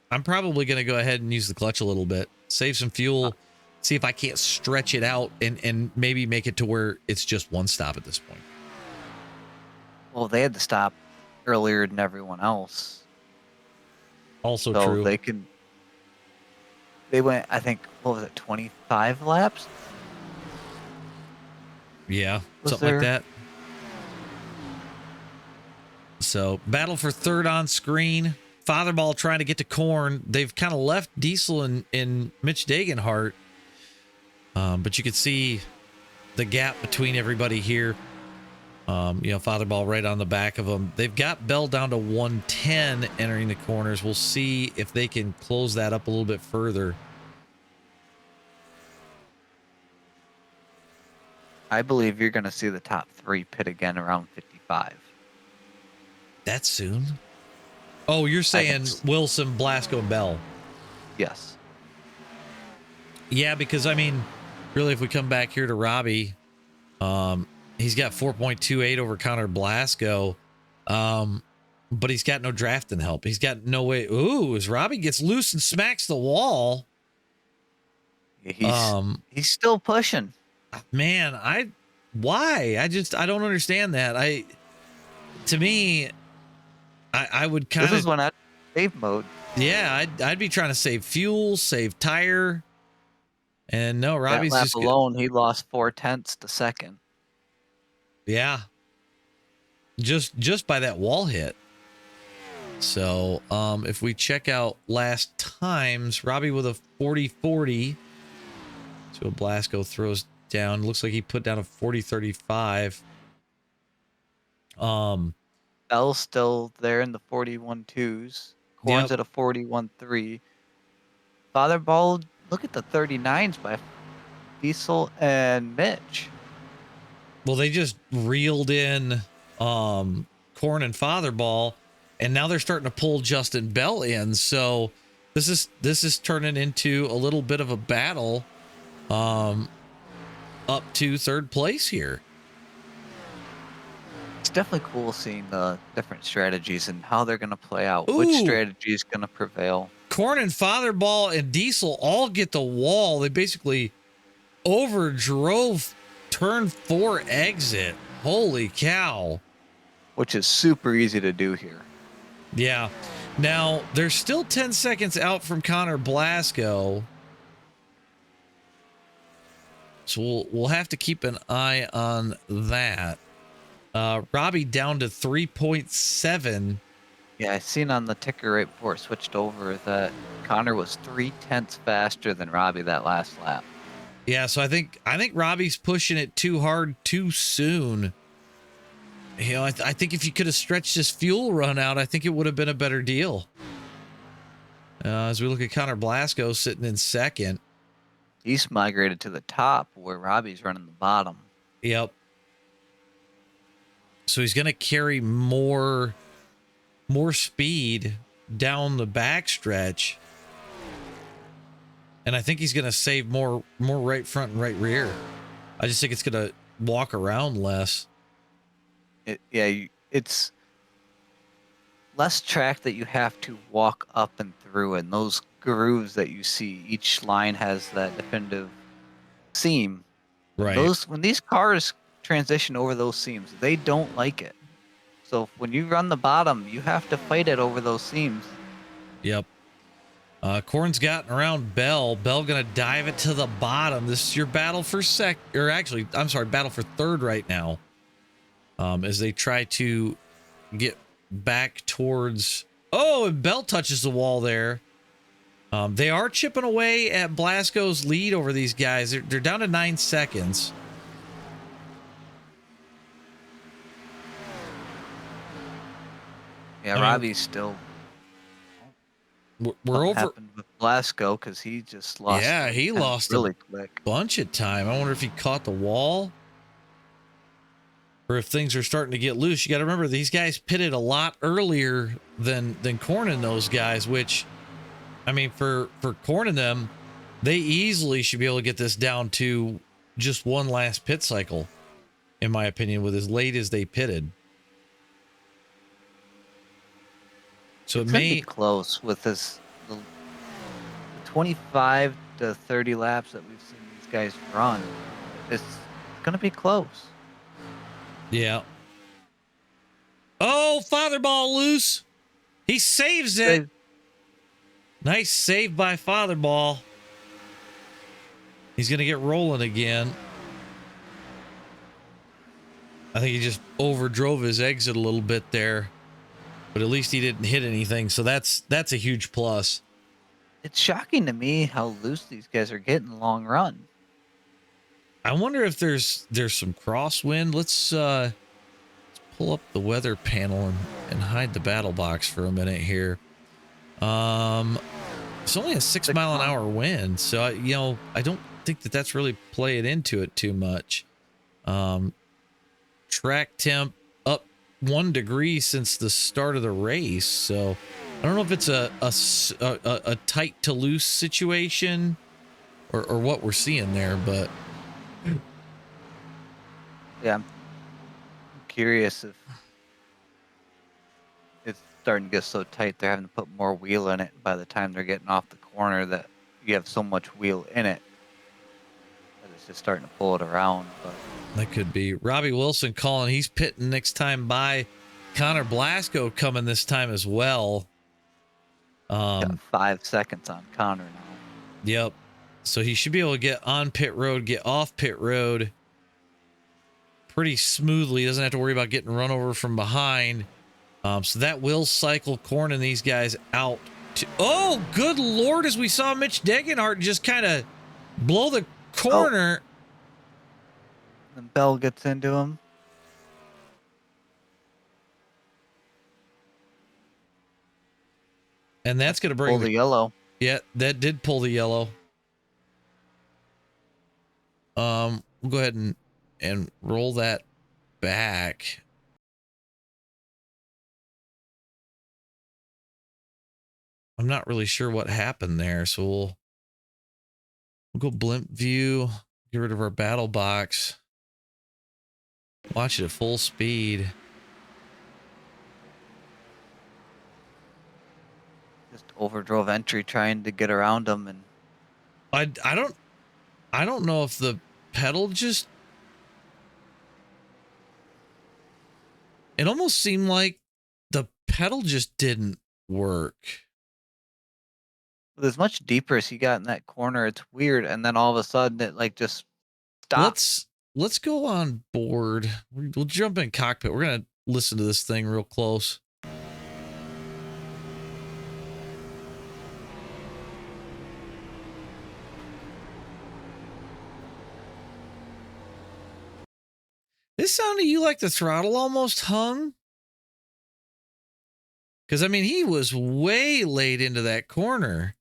A: I'm probably going to go ahead and use the clutch a little bit, save some fuel, see if I can't stretch it out and maybe make it to where it's just one stop at this point.
B: Well, they had to stop earlier than everyone else.
A: Also
B: so
A: true.
B: They went, I think, what was it, 25 laps?
A: Yeah, something like that. So, battle for third on screen. Fatherball trying to get to Korn. They've kind of left Diesel and Mitch Dagenhart. But you can see the gap between everybody here. Fatherball right on the back of them. They've got Bell down to 110 entering the corners. We'll see if they can close that up a little bit further.
B: I believe you're going to see the top 3 pit again around 55.
A: That soon? Oh, you're saying Wilson, Blasco, and Bell?
B: Yes.
A: Yeah, because, I mean, really, if we come back here to Robbie, he's got 4.28 over Connor Blasco, but he's got no drafting help. He's got no way. Ooh, as Robbie gets loose and smacks the wall.
B: He's still pushing.
A: Man, why? I don't understand that. To me, I would kind of.
B: This is when I save mode.
A: Yeah, I'd be trying to save fuel, save tire, and no, Robbie's
B: that lap
A: just
B: alone. He lost 0.4 to second.
A: Yeah, just by that wall hit. So, if we check out last times, Robbie with a 40-40. So Blasco throws down. Looks like he put down a 40-35.
B: Bell's still there in the 41.2s. Korn's at a 41.3. Fatherball, look at the 39s by Diesel and Mitch.
A: Well, they just reeled in Korn and Fatherball, and now they're starting to pull Justin Bell in. So this is turning into a little bit of a battle up to third place here.
B: It's definitely cool seeing the different strategies and how they're going to play out. Ooh. Which strategy is going to prevail?
A: Korn and Fatherball and Diesel all get the wall. They basically overdrove turn 4 exit. Holy cow.
B: Which is super easy to do here.
A: Yeah. Now, they're still 10 seconds out from Connor Blasco. So we'll have to keep an eye on that. Robbie down to 3.7.
B: Yeah, I seen on the ticker right before it switched over that Connor was 0.3 faster than Robbie that last lap.
A: Yeah, so I think Robbie's pushing it too hard too soon. You know, I think if you could have stretched this fuel run out, I think it would have been a better deal. As we look at Connor Blasco sitting in second.
B: He's migrated to the top where Robbie's running the bottom.
A: Yep. So he's going to carry more speed down the backstretch. And I think he's going to save more right front and right rear. I just think it's going to walk around less.
B: It's less track that you have to walk up and through, and those grooves that you see, each line has that definitive seam.
A: Right.
B: When these cars transition over those seams, they don't like it. So when you run the bottom, you have to fight it over those seams.
A: Yep. Korn's gotten around Bell. Bell gonna dive it to the bottom. This is your battle for battle for third right now. As they try to get back towards. Oh, and Bell touches the wall there. They are chipping away at Blasco's lead over these guys. They're down to 9 seconds.
B: Yeah, Robbie's still.
A: We're
B: Something
A: over.
B: happened with Blasco because he just lost.
A: Yeah, he
B: time
A: lost
B: really
A: a
B: quick.
A: bunch of time. I wonder if he caught the wall or if things are starting to get loose. You got to remember these guys pitted a lot earlier than Corn and those guys, which, I mean, for Corn and them, they easily should be able to get this down to just one last pit cycle, in my opinion, with as late as they pitted. So
B: It's
A: it
B: gonna
A: may
B: be close with this the 25 to 30 laps that we've seen these guys run. It's gonna be close.
A: yeah. Oh, father ball loose. He saves it. Nice save by father ball. He's going to get rolling again. I think he just overdrove his exit a little bit there, but at least he didn't hit anything. So that's a huge plus.
B: It's shocking to me how loose these guys are getting long run.
A: I wonder if there's some crosswind. Let's pull up the weather panel and hide the battle box for a minute here. It's only a 6 mile an hour wind, so I don't think that's really playing into it too much. Track temp up 1 degree since the start of the race, so I don't know if it's a tight to loose situation or what we're seeing there, but
B: Yeah, I'm curious if it's starting to get so tight they're having to put more wheel in it by the time they're getting off the corner, that you have so much wheel in it that it's just starting to pull it around. But
A: that could be. Robbie Wilson calling. He's pitting next time by. Connor Blasco coming this time as well.
B: got 5 seconds on Connor now.
A: Yep. So he should be able to get on pit road, get off pit road pretty smoothly. He doesn't have to worry about getting run over from behind. So that will cycle Corn and these guys out. Oh, good Lord, as we saw Mitch Degenhart just kind of blow the corner.
B: And Bell gets into him.
A: And that's going to bring
B: pull the yellow.
A: Yeah, that did pull the yellow. We'll go ahead and roll that back. I'm not really sure what happened there, so we'll go blimp view, get rid of our battle box, watch it at full speed.
B: Just overdrove entry trying to get around them, and
A: I don't know if the pedal just, it almost seemed like the pedal just didn't work.
B: with as much deeper as he got in that corner, it's weird. And then all of a sudden it like just stops.
A: Let's go on board. We'll jump in cockpit. We're going to listen to this thing real close. This sounded to you like the throttle almost hung? Because, I mean, he was way late into that corner.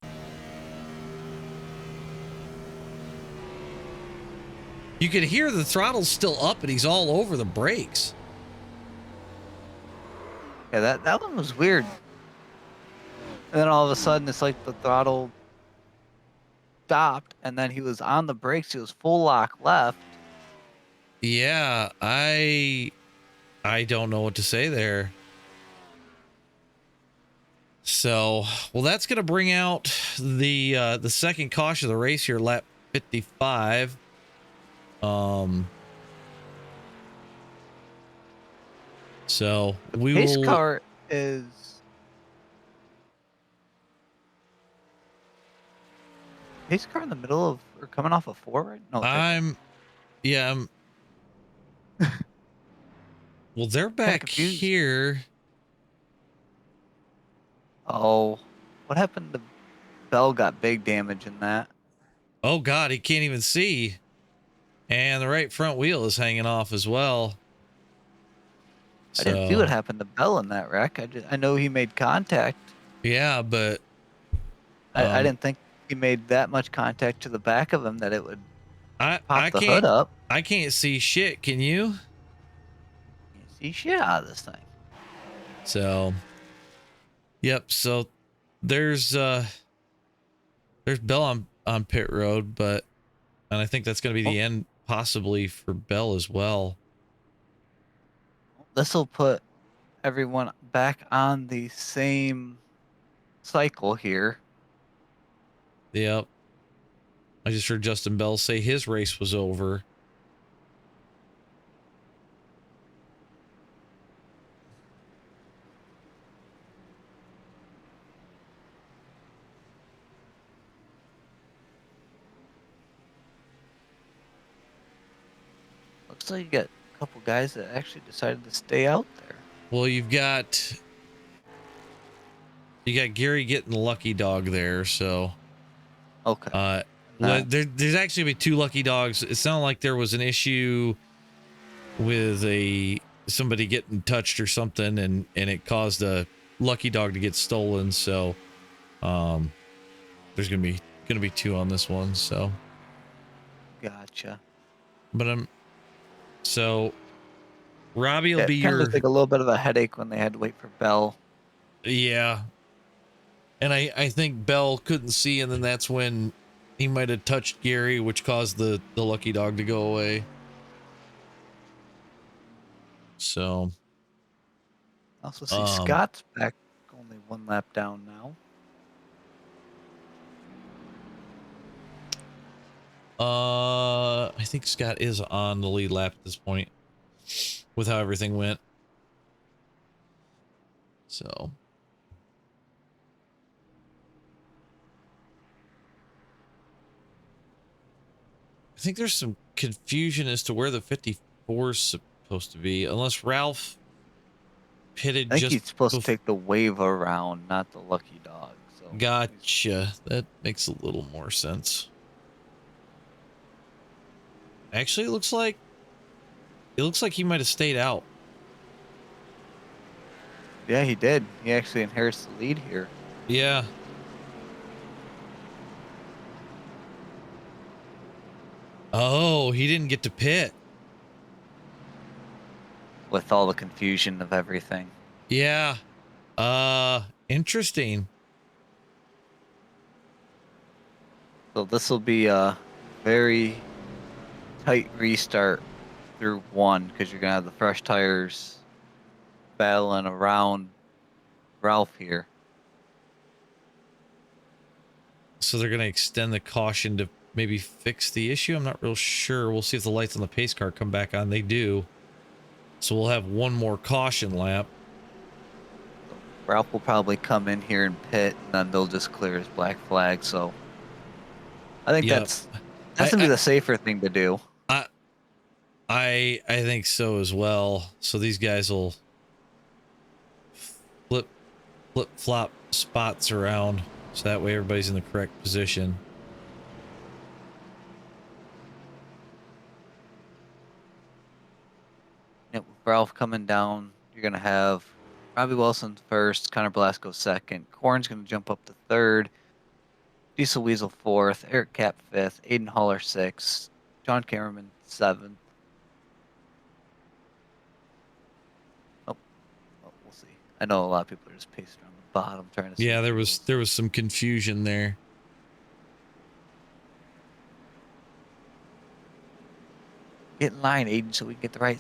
A: You could hear the throttle's still up and he's all over the brakes.
B: Yeah, that one was weird. And then all of a sudden it's like the throttle stopped and then he was on the brakes. He was full lock left.
A: Yeah, I don't know what to say there. So, well, that's going to bring out the second caution of the race here, lap 55. So we
B: Pace
A: will.
B: car is pace car in the middle of or coming off a 4, right? No,
A: Yeah. Well, they're back here.
B: Oh, what happened to Bell? Got big damage in that.
A: Oh God, he can't even see. And the right front wheel is hanging off as well.
B: I didn't see what happened to Bell in that wreck. I know he made contact.
A: Yeah, but
B: I didn't think he made that much contact to the back of him that it would
A: I
B: pop the hood up.
A: can't see shit. Can you?
B: Can't see shit out of this thing.
A: So, yep. So there's Bell on pit road, and I think that's going to be the end possibly for Bell as well.
B: This will put everyone back on the same cycle here.
A: Yep. I just heard Justin Bell say his race was over.
B: Looks like you got a couple guys that actually decided to stay out there.
A: Well, you got Gary getting the lucky dog there, so
B: Okay.
A: there's actually gonna be 2 lucky dogs. It sounded like there was an issue with somebody getting touched or something, and it caused a lucky dog to get stolen. So there's gonna be 2 on this one. So
B: Gotcha.
A: but so Robbie will be
B: kind
A: your
B: of like a little bit of a headache when they had to wait for Bell.
A: Yeah. And I think Bell couldn't see, and then that's when he might have touched Gary, which caused the lucky dog to go away. So
B: Also see Scott's back, only 1 lap down now.
A: I think Scott is on the lead lap at this point with how everything went. So I think there's some confusion as to where the 54 is supposed to be, unless Ralph pitted.
B: I think he's supposed to take the wave around, not the lucky dog. So
A: Gotcha. That makes a little more sense. Actually, it looks like he might have stayed out.
B: Yeah, he did. He actually inherits the lead here.
A: Yeah. Oh, he didn't get to pit.
B: With all the confusion of everything.
A: Yeah. Interesting.
B: So this will be a very tight restart through 1 because you're going to have the fresh tires battling around Ralph here.
A: So they're going to extend the caution to maybe fix the issue. I'm not real sure. We'll see if the lights on the pace car come back on. They do. So we'll have 1 more caution lap.
B: Ralph will probably come in here and pit, and then they'll just clear his black flag. So I think that's going to be the safer thing to do.
A: I think so as well. So these guys will flip flop spots around, so that way everybody's in the correct position.
B: Yep, with Ralph coming down, you're going to have Robbie Wilson first, Connor Blasco second, Corn's going to jump up to 3rd, Diesel Weasel 4th, Eric Cap 5th, Aiden Haller 6th, John Cameron 7th. Oh, we'll see. I know a lot of people are just pacing around the bottom trying to see.
A: Yeah, there was some confusion there.
B: Get in line, Aiden, so we can get the right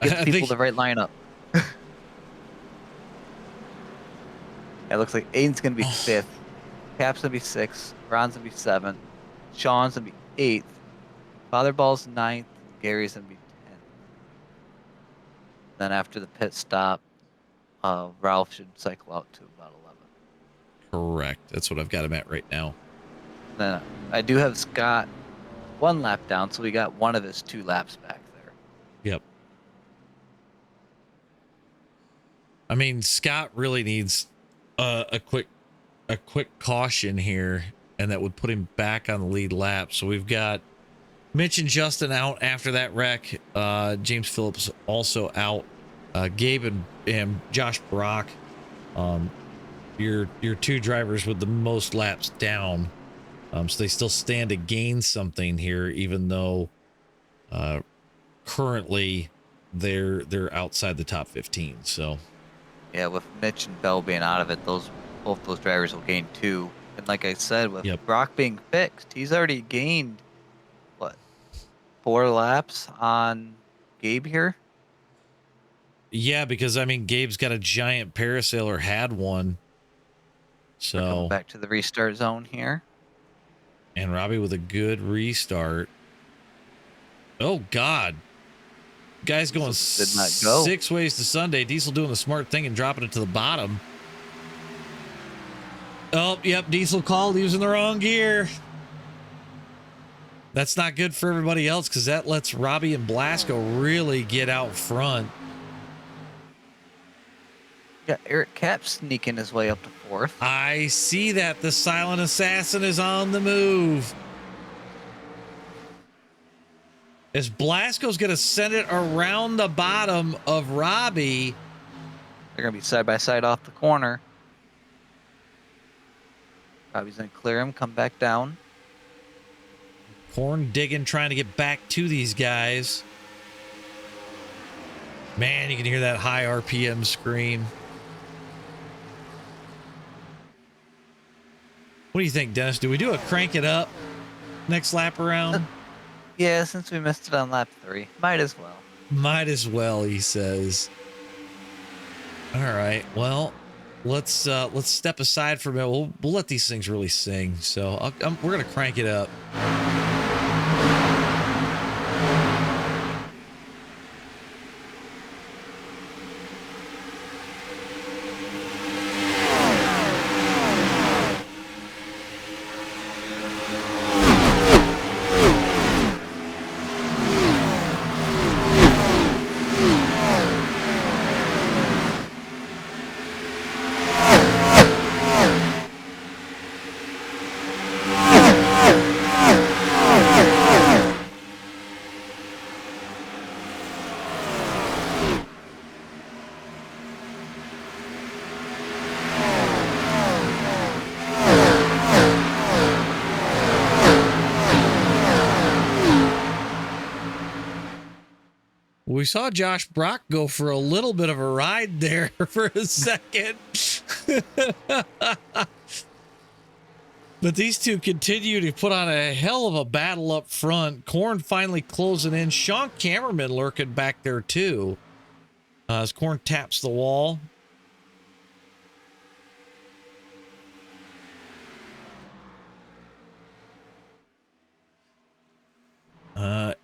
B: the right lineup. It looks like Aiden's gonna be 5th, Cap's gonna be 6th, Ron's gonna be 7th, Sean's gonna be 8th, Fatherball's 9th, Gary's gonna be 10th. Then after the pit stop, Ralph should cycle out to about 11th.
A: Correct. That's what I've got him at right now.
B: Then I do have Scott 1 lap down, so we got 1 of his 2 laps back there.
A: Yep. I mean, Scott really needs a quick caution here, and that would put him back on the lead lap. So we've got Mitch and Justin out after that wreck. James Phillips also out. Gabe and Josh Brock, your two drivers with the most laps down. So they still stand to gain something here, even though currently they're outside the top 15. So
B: Yeah, with Mitch and Bell being out of it, both those drivers will gain 2. And like I said, with
A: yep.
B: Brock being fixed, he's already gained what, 4 laps on Gabe here.
A: Yeah, because I mean Gabe's got a giant parasail, or had one.
B: We're coming
A: So
B: back to the restart zone here.
A: and Robbie with a good restart. Oh God. Guy's going
B: Did not go
A: 6 ways to Sunday. Diesel doing the smart thing and dropping it to the bottom. Oh, yep. Diesel called. He was in the wrong gear. That's not good for everybody else because that lets Robbie and Blasco really get out front.
B: Got Eric Cap sneaking his way up to 4th.
A: I see that. The silent assassin is on the move. As Blasco's going to send it around the bottom of Robbie.
B: They're going to be side by side off the corner. Robbie's going to clear him, come back down.
A: Corn digging, trying to get back to these guys. Man, you can hear that high RPM scream. What do you think, Dennis? Do we do a crank it up next lap around?
B: Yeah, since we missed it on lap 3, might as well.
A: Might as well, he says. All right, well, let's step aside for a minute. We'll let these things really sing. So we're gonna crank it up. We saw Josh Brock go for a little bit of a ride there for a second. But these two continue to put on a hell of a battle up front. Corn finally closing in. Sean Cameraman lurking back there too. As Corn taps the wall.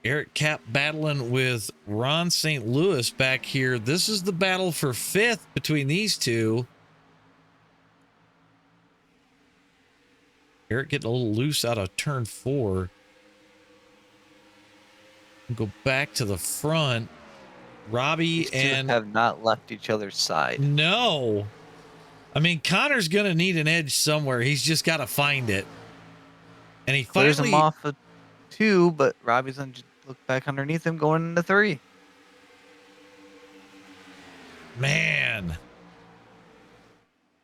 A: Eric Cap battling with Ron St. Louis back here. This is the battle for 5th between these two. Eric getting a little loose out of turn 4. Go back to the front. Robbie
B: These two
A: and
B: have not left each other's side.
A: No. I mean, Connor's going to need an edge somewhere. He's just got to find it. And he
B: Clears
A: finally...
B: him off of 2, but Robbie's going to look back underneath him going into 3.
A: Man.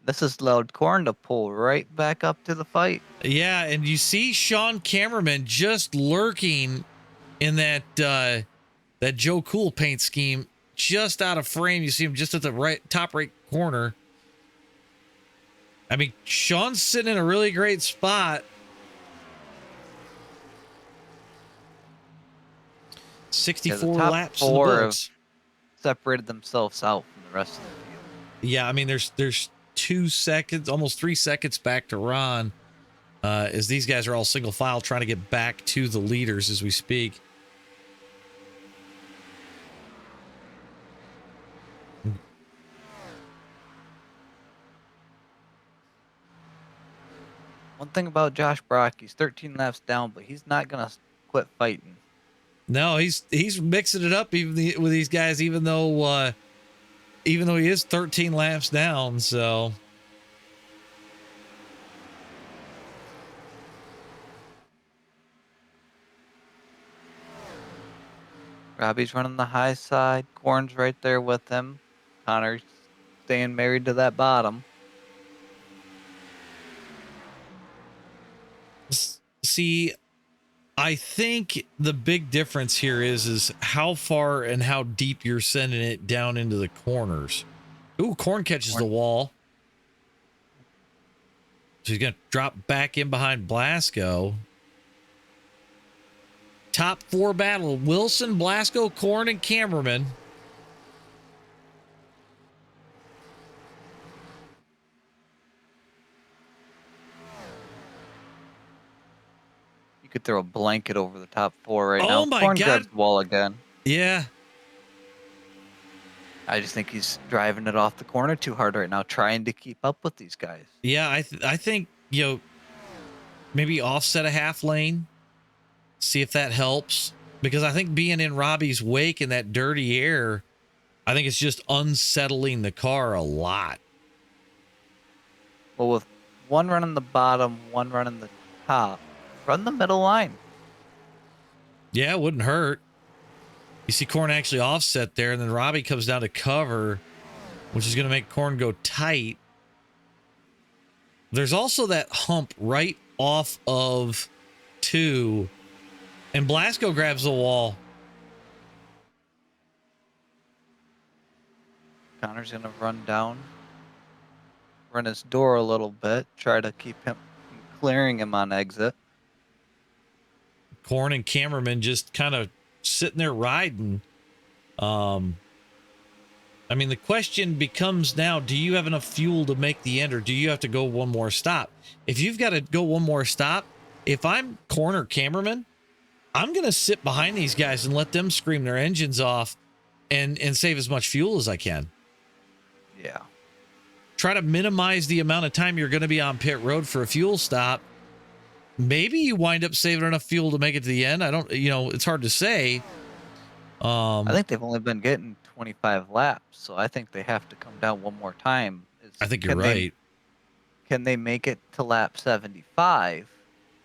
B: This has allowed Corn to pull right back up to the fight.
A: Yeah, and you see Sean Cameraman just lurking in that that Joe Cool paint scheme, just out of frame. You see him just at the top right corner. I mean, Sean's sitting in a really great spot. 64 laps in the books.
B: Separated themselves out from the rest of the field.
A: Yeah, I mean, there's 2 seconds, almost 3 seconds back to Ron, as these guys are all single file trying to get back to the leaders as we speak.
B: One thing about Josh Brock, he's 13 laps down, but he's not gonna quit fighting.
A: No, he's mixing it up even with these guys, even though he is 13 laps down. So
B: Robbie's running the high side. Corn's right there with him. Connor's staying married to that bottom.
A: See, I think the big difference here is how far and how deep you're sending it down into the corners. Ooh, corn catches the wall. So he's going to drop back in behind Blasco. Top 4 battle, Wilson, Blasco, Corn, and Cameraman.
B: You could throw a blanket over the top 4 right now.
A: Oh my
B: Corn
A: God.
B: grabs the wall again.
A: Yeah.
B: I just think he's driving it off the corner too hard right now, trying to keep up with these guys.
A: Yeah, I think, you know, maybe offset a half lane, see if that helps. Because I think being in Robbie's wake in that dirty air, I think it's just unsettling the car a lot.
B: Well, with one running the bottom, one running the top, run the middle line.
A: Yeah, it wouldn't hurt. You see Corn actually offset there, and then Robbie comes down to cover, which is going to make Corn go tight. There's also that hump right off of 2, and Blasco grabs the wall.
B: Connor's going to run down, run his door a little bit, try to keep him clearing him on exit.
A: Corn and Cameraman just kind of sitting there riding. I mean, the question becomes now, do you have enough fuel to make the end, or do you have to go one more stop? If you've got to go one more stop, if I'm Corn or Cameraman, I'm going to sit behind these guys and let them scream their engines off and save as much fuel as I can.
B: Yeah.
A: Try to minimize the amount of time you're going to be on pit road for a fuel stop. Maybe you wind up saving enough fuel to make it to the end. I don't, you know, it's hard to say.
B: I think they've only been getting 25 laps, so I think they have to come down one more time.
A: I think you're right.
B: Can they make it to lap 75,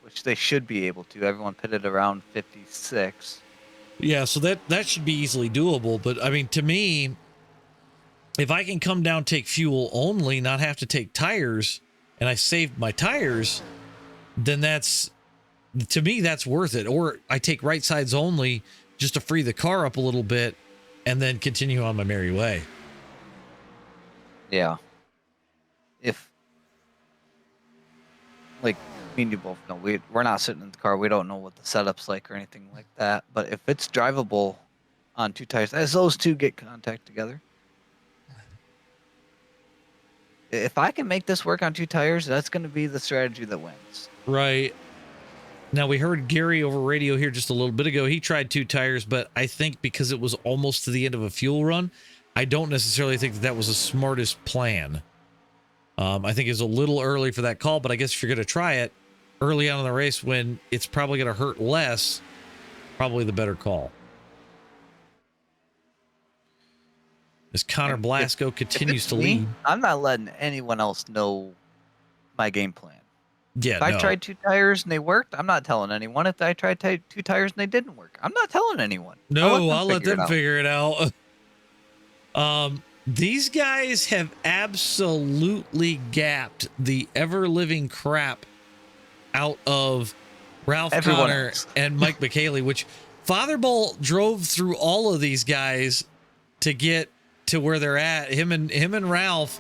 B: which they should be able to? Everyone pitted around 56.
A: Yeah, so that should be easily doable. But I mean, to me, if I can come down, take fuel only, not have to take tires, and I saved my tires, then that's, to me, that's worth it. Or I take right sides only just to free the car up a little bit and then continue on my merry way.
B: Yeah. If, like, me and you both know, we're not sitting in the car. We don't know what the setup's like or anything like that. But if it's drivable on 2 tires, as those 2 get contact together, if I can make this work on 2 tires, that's going to be the strategy that wins.
A: Right. Now, we heard Gary over radio here just a little bit ago. He tried 2 tires, but I think because it was almost to the end of a fuel run, I don't necessarily think that was the smartest plan. I think it's a little early for that call, but I guess if you're going to try it early on in the race when it's probably going to hurt less, probably the better call. As Connor Blasco continues to lead.
B: I'm not letting anyone else know my game plan.
A: Yeah,
B: if I tried 2 tires and they worked, I'm not telling anyone. If I tried 2 tires and they didn't work, I'm not telling anyone.
A: No, I'll let them figure it out. These guys have absolutely gapped the ever-living crap out of Ralph Connor and Mike McKaylee, which Fatherball drove through all of these guys to get to where they're at. Him and Ralph,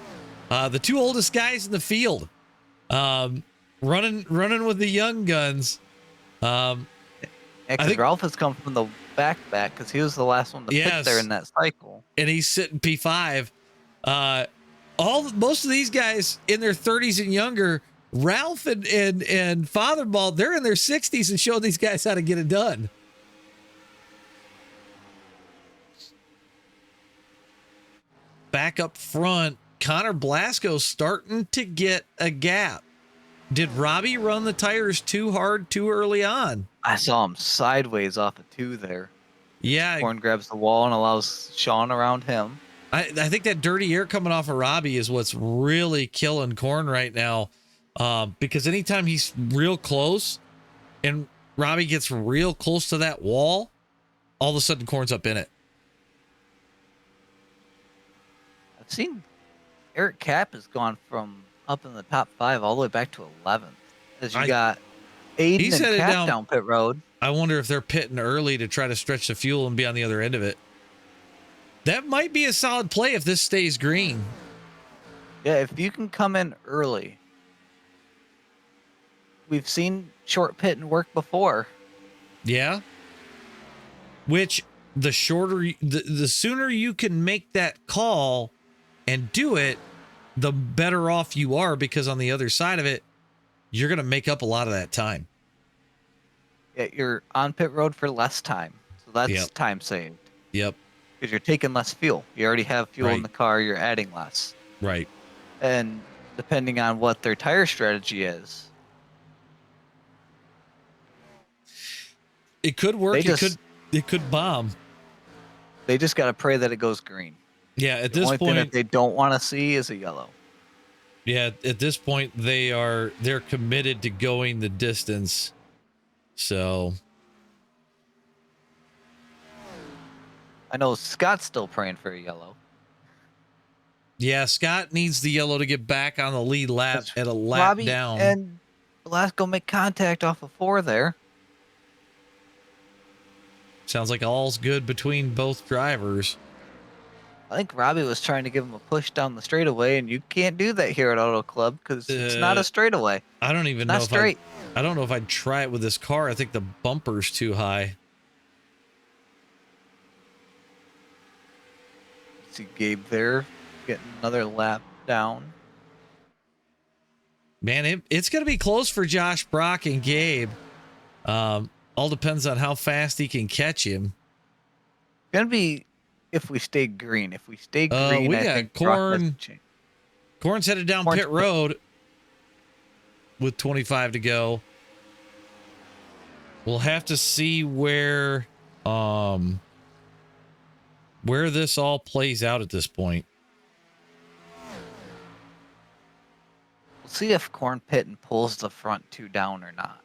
A: the 2 oldest guys in the field, running with the young guns. I
B: think Ralph has come from the back because he was the last one to pit there in that cycle,
A: and he's sitting P5. Most of these guys in their 30s and younger. Ralph and Fatherball, they're in their 60s and showing these guys how to get it done. Back up front, Connor Blasco starting to get a gap. Did Robbie run the tires too hard too early on?
B: I saw him sideways off of 2 there.
A: Yeah.
B: Corn grabs the wall and allows Sean around him.
A: I think that dirty air coming off of Robbie is what's really killing Corn right now. Because anytime he's real close and Robbie gets real close to that wall, all of a sudden Corn's up in it.
B: I've seen Eric Kapp has gone from up in the top 5 all the way back to 11th. As you got Aiden
A: He's
B: and
A: headed
B: Cap down pit road.
A: I wonder if they're pitting early to try to stretch the fuel and be on the other end of it. That might be a solid play if this stays green.
B: Yeah, if you can come in early. We've seen short pitting work before.
A: Yeah. Which the shorter, the sooner you can make that call and do it, the better off you are, because on the other side of it, you're going to make up a lot of that time.
B: Yeah, you're on pit road for less time. So that's time saved.
A: Yep.
B: Because you're taking less fuel. You already have fuel in the car, you're adding less.
A: Right.
B: And depending on what their tire strategy is,
A: it could work. It could bomb.
B: They just got to pray that it goes green.
A: Yeah, at
B: the
A: this
B: only
A: point,
B: thing that they don't want to see is a yellow.
A: Yeah, at this point they're committed to going the distance. So
B: I know Scott's still praying for a yellow.
A: Yeah, Scott needs the yellow to get back on the lead lap at a lap
B: Robbie
A: down.
B: And Velasco make contact off of 4 there.
A: Sounds like all's good between both drivers.
B: I think Robbie was trying to give him a push down the straightaway, and you can't do that here at Autoclub because it's not a straightaway.
A: I don't even know if I don't know if I'd try it with this car. I think the bumper's too high.
B: See Gabe there getting another lap down.
A: Man, it's going to be close for Josh Brock and Gabe. All depends on how fast he can catch him.
B: Gonna be if we stay green. If we stay green,
A: we
B: I
A: got
B: think
A: Corn. Corn's headed down pit road with 25 to go. We'll have to see where this all plays out at this point.
B: We'll see if Corn pit and pulls the front 2 down or not.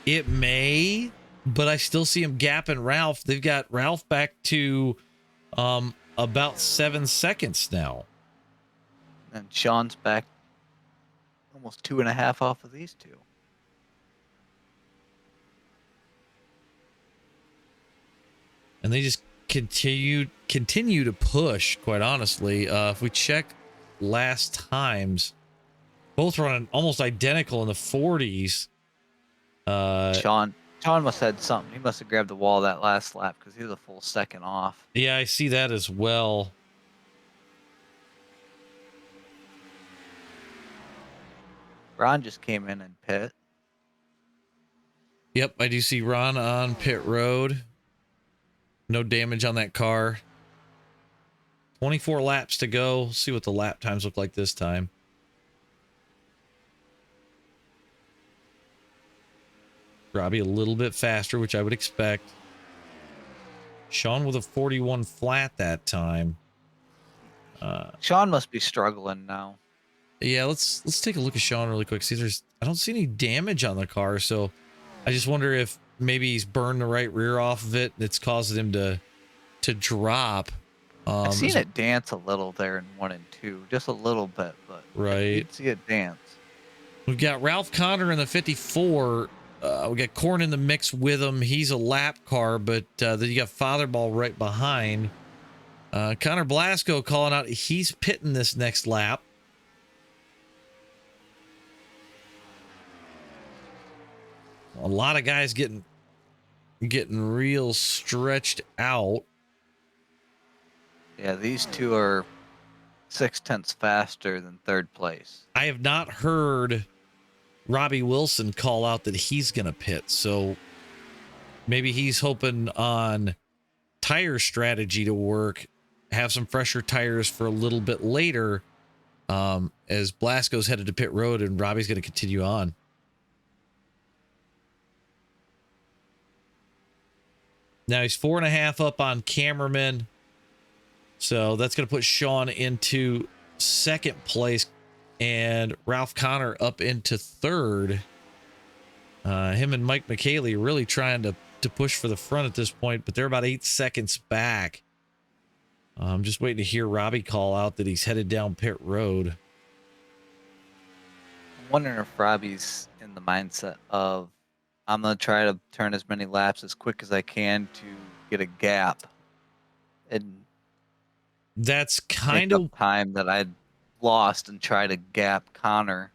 A: It may, but I still see him gapping Ralph. They've got Ralph back to about 7 seconds now.
B: And Sean's back almost 2.5 off of these 2.
A: And they just continue to push, quite honestly. If we check last times, both running almost identical in the 40s.
B: Sean must have had something. He must have grabbed the wall that last lap because he was a full second off.
A: Yeah, I see that as well.
B: Ron just came in and pit.
A: Yep, I do see Ron on pit road. No damage on that car. 24 laps to go. See what the lap times look like this time. Robbie a little bit faster, which I would expect. Sean with a 41 flat that time.
B: Sean must be struggling now.
A: Yeah, let's take a look at Sean really quick. See, I don't see any damage on the car, so I just wonder if maybe he's burned the right rear off of it. It's causing him to drop.
B: I've seen it dance a little there in 1 and 2, just a little bit, but
A: right.
B: you can see it dance.
A: We've got Ralph Connor in the 54. We got Corn in the mix with him. He's a lap car, but then you got Fatherball right behind. Connor Blasco calling out he's pitting this next lap. A lot of guys getting real stretched out.
B: Yeah, these 2 are 0.6 faster than 3rd place.
A: I have not heard Robbie Wilson call out that he's going to pit, so maybe he's hoping on tire strategy to work, have some fresher tires for a little bit later, as Blasco's headed to pit road and Robbie's going to continue on. Now he's 4.5 up on cameraman. So that's going to put Sean into 2nd place and Ralph Connor up into 3rd. Him and Mike McKaylee really trying to push for the front at this point, but they're about 8 seconds back. I'm just waiting to hear Robbie call out that he's headed down pit road.
B: wondering if Robbie's in the mindset of I'm gonna try to turn as many laps as quick as I can to get a gap and
A: That's
B: make up time that I'd lost and try to gap Connor.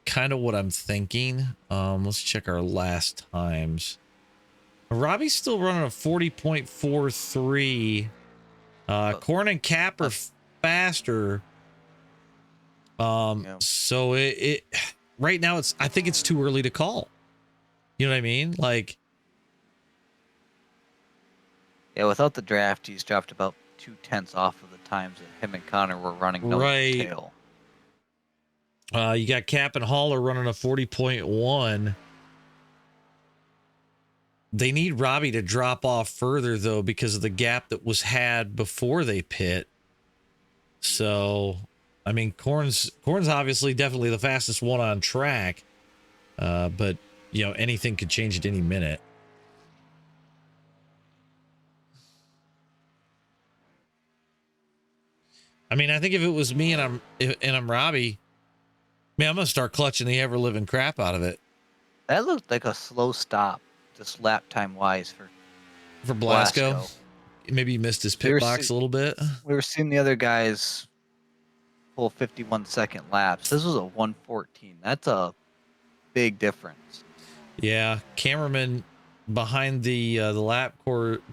A: kind of what I'm thinking. Let's check our last times. Robbie's still running a 40.43. Corn and Cap are faster.
B: Yeah.
A: So it right now I think it's too early to call. You know what I mean? Like,
B: Yeah, without the draft, he's dropped about 2/10 off of the times that him and Connor were running nose
A: right.
B: to tail.
A: You got Cap and Haller running a 40.1. They need Robbie to drop off further though because of the gap that was had before they pit. So, I mean, Corn's obviously definitely the fastest one on track, but you know anything could change at any minute. I mean, I think if it was me and I'm Robbie, man, I'm gonna start clutching the ever living crap out of it.
B: That looked like a slow stop, just lap time wise for
A: Blasco. Maybe he missed his pit box a little bit.
B: We were seeing the other guys pull 51-second laps. This was a 1:14. That's a big difference.
A: Yeah, cameraman behind the lap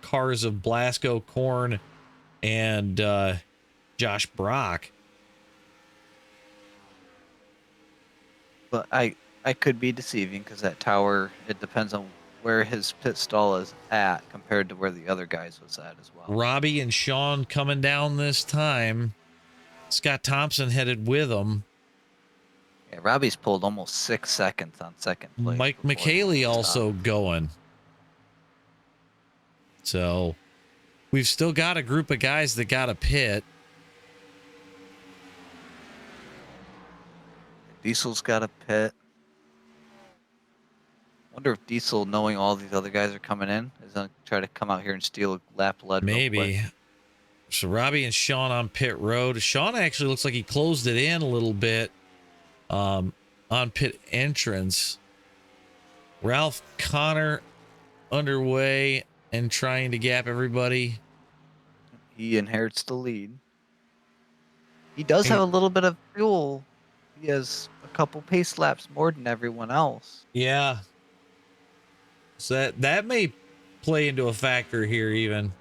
A: cars of Blasco, Corn, and Josh Brock.
B: But I could be deceiving because that tower, it depends on where his pit stall is at compared to where the other guys was at as well.
A: Robbie and Sean coming down this time. Scott Thompson headed with them.
B: Yeah, Robbie's pulled almost 6 seconds on second place.
A: Mike McKaylee also going. So we've still got a group of guys that got a pit.
B: Diesel's got a pit. Wonder if Diesel, knowing all these other guys are coming in, is gonna try to come out here and steal a lap lead.
A: Maybe. So Robbie and Sean on pit road. Sean actually looks like he closed it in a little bit on pit entrance. Ralph Connor underway and trying to gap everybody.
B: He inherits the lead. He does have a little bit of fuel. He has a couple pace laps more than everyone else.
A: Yeah. So that may play into a factor here even.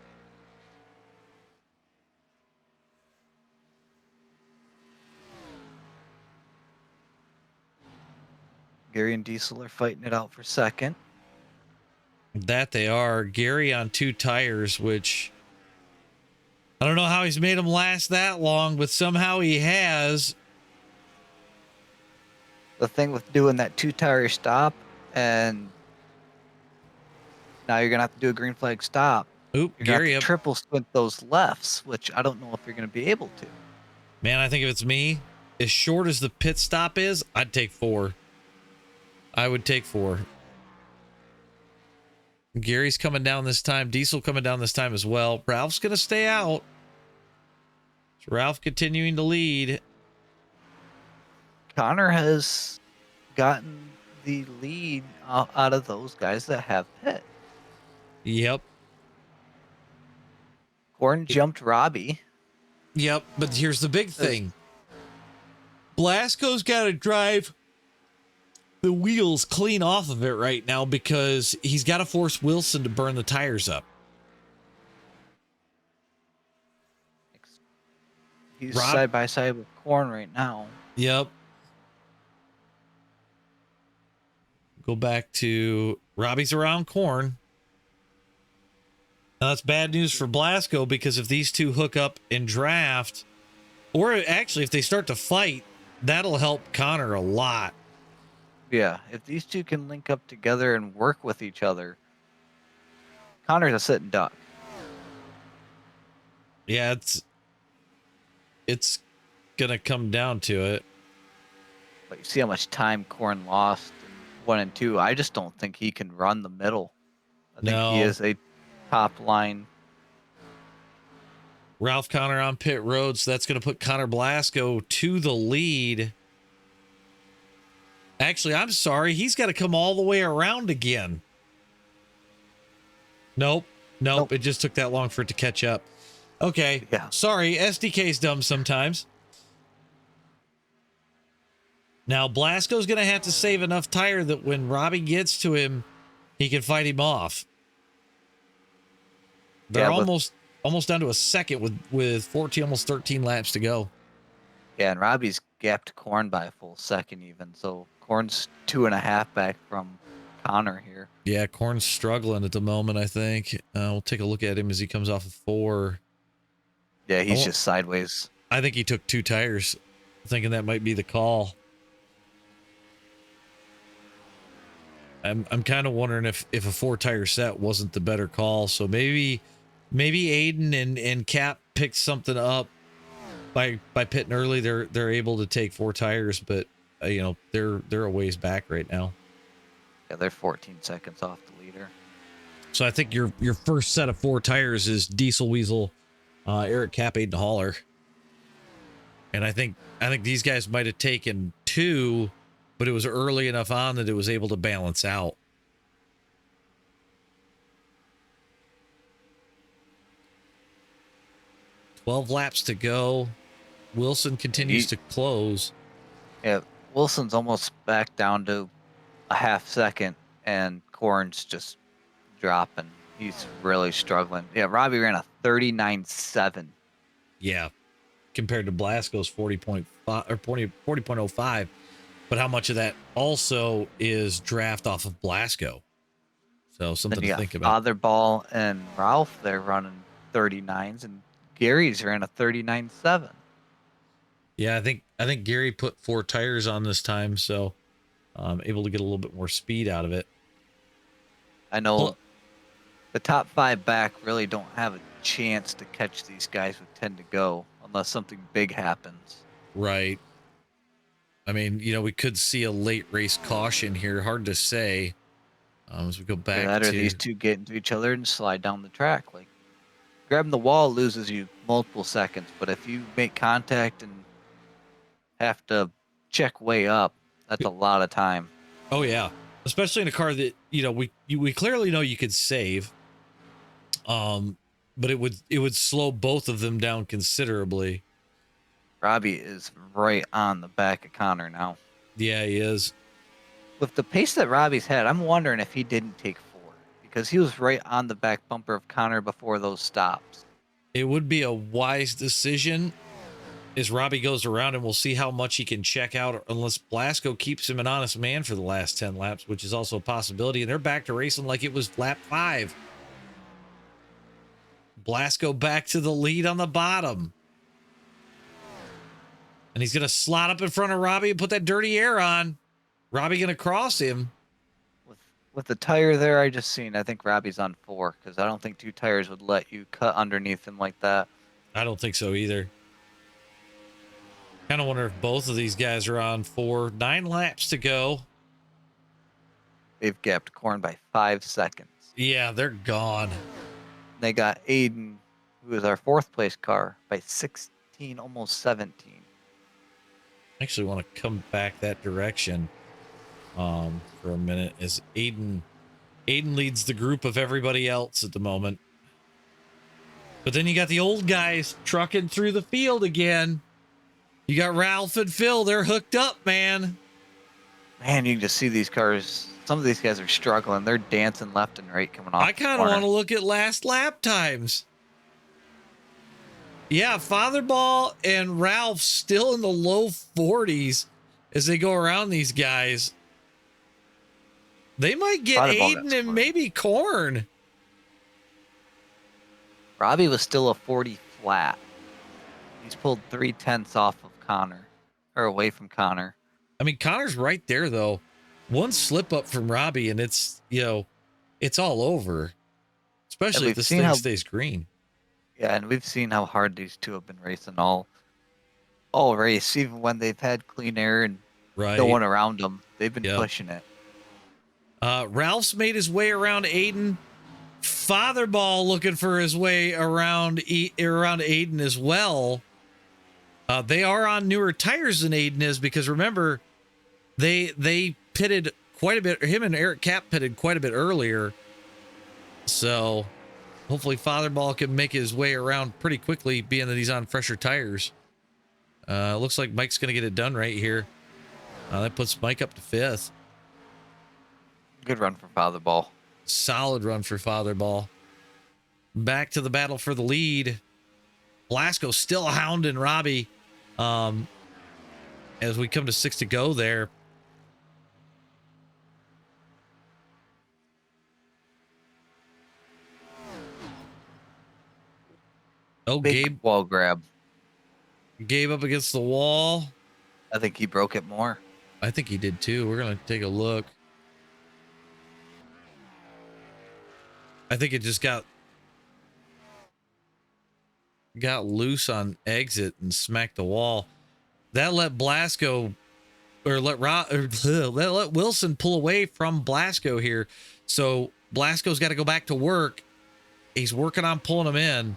B: Gary and Diesel are fighting it out for second.
A: That they are. Gary on 2 tires, which I don't know how he's made them last that long, but somehow he has.
B: The thing with doing that 2-tire stop, and now you're going to have to do a green flag stop.
A: Oop,
B: you're
A: Gary
B: up. Triple squint those lefts, which I don't know if you're going to be able to.
A: Man, I think if it's me, as short as the pit stop is, I'd take 4. I would take 4. Gary's coming down this time. Diesel coming down this time as well. Ralph's going to stay out. So Ralph continuing to lead.
B: Connor has gotten the lead out of those guys that have pit.
A: Yep.
B: Corn jumped Robbie.
A: Yep, but here's the big thing. Blasco's got to drive the wheels clean off of it right now because he's got to force Wilson to burn the tires up.
B: He's side by side with Corn right now.
A: Yep. Go back to Robbie's around Corn. Now that's bad news for Blasco because if these two hook up and draft, or actually if they start to fight, that'll help Connor a lot.
B: Yeah, if these two can link up together and work with each other, Connor's a sitting duck.
A: Yeah, it's gonna come down to it.
B: But you see how much time Corn lost in 1 and 2. I just don't think he can run the middle. I think he is a top line.
A: Ralph Connor on pit road, so that's going to put Connor Blasco to the lead. Actually, I'm sorry. He's got to come all the way around again. Nope. Nope.
B: Nope.
A: It just took that long for it to catch up. Okay.
B: Yeah.
A: Sorry. SDK's dumb sometimes. Now, Blasco's going to have to save enough tire that when Robbie gets to him, he can fight him off. They're almost down to a second with 14, almost 13 laps to go.
B: Yeah, and Robbie's gapped Corn by a full second even. So Corn's 2.5 back from Connor here.
A: Yeah, Corn's struggling at the moment, I think. We'll take a look at him as he comes off of 4.
B: Yeah, he's just sideways.
A: I think he took 2 tires, thinking that might be the call. I'm kind of wondering if a 4-tire set wasn't the better call. So maybe Aiden and Cap picked something up by pitting early. They're able to take 4 tires, but you know, they're a ways back right now.
B: Yeah, they're 14 seconds off the leader.
A: So I think your first set of 4 tires is Diesel Weasel, Eric, Cap, Aiden, Haller. And I think these guys might have taken 2, but it was early enough on that it was able to balance out. "12 laps to go." Wilson continues to close.
B: Yeah, Wilson's almost back down to a half second, and Corn's just dropping. He's really struggling. Yeah, Robbie ran a 39.7.
A: Yeah, compared to Blasco's 40.5 or 40.05. But how much of that also is draft off of Blasco? So something to think about.
B: Otherball and Ralph, they're running 39s, and Gary's ran a 39.7.
A: Yeah, I think Gary put 4 tires on this time, so able to get a little bit more speed out of it.
B: I know the top 5 back really don't have a chance to catch these guys with 10 to go unless something big happens.
A: Right. I mean, you know, we could see a late race caution here. Hard to say. As we go back
B: That or these two get into each other and slide down the track. Like, grabbing the wall loses you multiple seconds, but if you make contact and have to check way up, that's a lot of time.
A: Oh yeah, especially in a car that, you know, we clearly know you could save, but it would slow both of them down considerably.
B: Robbie is right on the back of Connor now.
A: Yeah, he is.
B: With the pace that Robbie's had, I'm wondering if he didn't take 4, because he was right on the back bumper of Connor before those stops.
A: It would be a wise decision as Robbie goes around, and we'll see how much he can check out, unless Blasco keeps him an honest man for the last 10 laps, which is also a possibility. And they're back to racing like it was lap 5. Blasco back to the lead on the bottom. And he's going to slot up in front of Robbie and put that dirty air on. Robbie going to cross him.
B: With the tire there I just seen, I think Robbie's on 4, because I don't think 2 tires would let you cut underneath him like that.
A: I don't think so either. Kind of wonder if both of these guys are on 4. 9 laps to go.
B: They've gapped Corn by 5 seconds.
A: Yeah, they're gone.
B: They got Aiden, who is our 4th place car, by 16, almost 17.
A: I actually want to come back that direction for a minute, as Aiden leads the group of everybody else at the moment. But then you got the old guys trucking through the field again. You got Ralph and Phil. They're hooked up, man.
B: Man, you can just see these cars. Some of these guys are struggling. They're dancing left and right coming off.
A: I kind of want to look at last lap times. Yeah, Fatherball and Ralph still in the low 40s as they go around these guys. They might get Aiden and maybe Corn.
B: Robbie was still a 40 flat. He's pulled 3/10 off of Connor, or away from Connor.
A: I mean, Connor's right there, though. One slip up from Robbie, and it's, you know, it's all over. Especially if this thing stays green.
B: Yeah, and we've seen how hard these two have been racing all race, even when they've had clean air and no one around them. They've been pushing it.
A: Ralph's made his way around Aiden. Fatherball looking for his way around Aiden as well. They are on newer tires than Aiden is, because remember, They pitted quite a bit. Him and Eric Cap pitted quite a bit earlier. So hopefully Fatherball can make his way around pretty quickly, being that he's on fresher tires. Looks like Mike's going to get it done right here. That puts Mike up to 5th.
B: Good run for Fatherball.
A: Solid run for Fatherball. Back to the battle for the lead. Blasco still hounding Robbie. As we come to 6 to go there. Oh,
B: Big
A: Gabe.
B: wall grab.
A: Gabe up against the wall.
B: I think he broke it more.
A: I think he did too. We're going to take a look. I think it just got loose on exit and smacked the wall. That let Blasco let Wilson pull away from Blasco here. So Blasco's got to go back to work. He's working on pulling him in.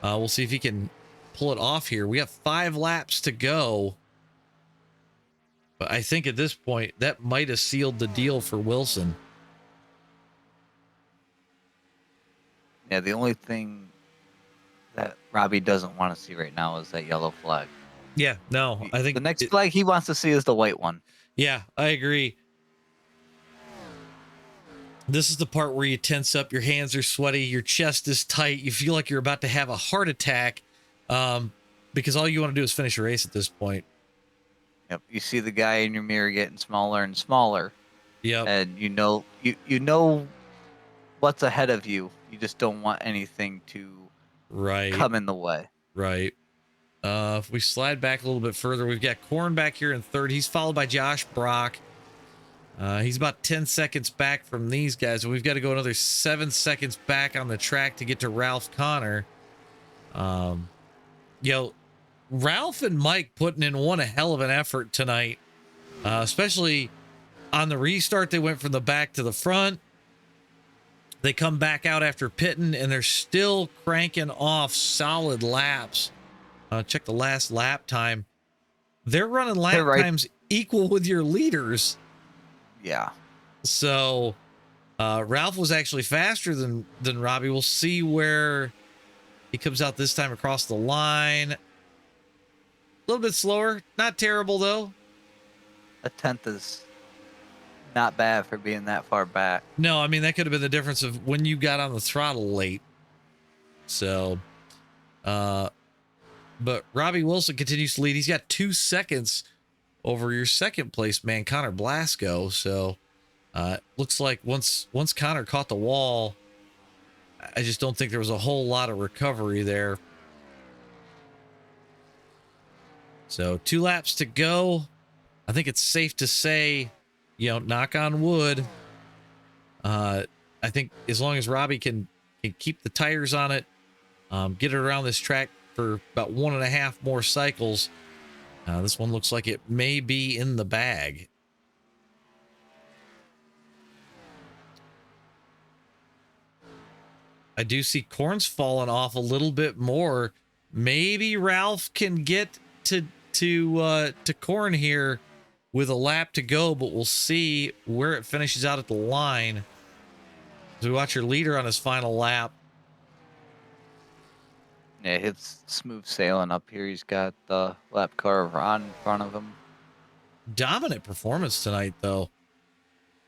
A: We'll see if he can pull it off here. We got 5 laps to go. But I think at this point, that might have sealed the deal for Wilson.
B: Yeah, the only thing that Robbie doesn't want to see right now is that yellow flag.
A: Yeah, no, I think
B: the next flag he wants to see is the white one.
A: Yeah, I agree. This is the part where you tense up, your hands are sweaty, your chest is tight, you feel like you're about to have a heart attack, because all you want to do is finish a race at this point.
B: Yep, you see the guy in your mirror getting smaller and smaller.
A: Yep.
B: And you know what's ahead of you. You just don't want anything to come in the way.
A: Right. If we slide back a little bit further, we've got Corn back here in 3rd. He's followed by Josh Brock. He's about 10 seconds back from these guys. And we've got to go another 7 seconds back on the track to get to Ralph Connor. Ralph and Mike putting in one hell of an effort tonight, especially on the restart. They went from the back to the front. They come back out after pitting, and they're still cranking off solid laps. Check the last lap time. They're running lap times equal with your leaders.
B: Yeah.
A: So Ralph was actually faster than Robbie. We'll see where he comes out this time across the line. A little bit slower. Not terrible, though.
B: A 10th is not bad for being that far back.
A: No, I mean, that could have been the difference of when you got on the throttle late. So, but Robbie Wilson continues to lead. He's got 2 seconds over your second place man, Connor Blasco. So, looks like once Connor caught the wall, I just don't think there was a whole lot of recovery there. So 2 laps to go. I think it's safe to say, knock on wood. I think as long as Robbie can keep the tires on it, get it around this track for about 1.5 more cycles, this one looks like it may be in the bag. I do see Corn's falling off a little bit more. Maybe Ralph can get to Corn here with a lap to go, but we'll see where it finishes out at the line. As we watch your leader on his final lap.
B: Yeah, it's smooth sailing up here. He's got the lap car on in front of him.
A: Dominant performance tonight, though.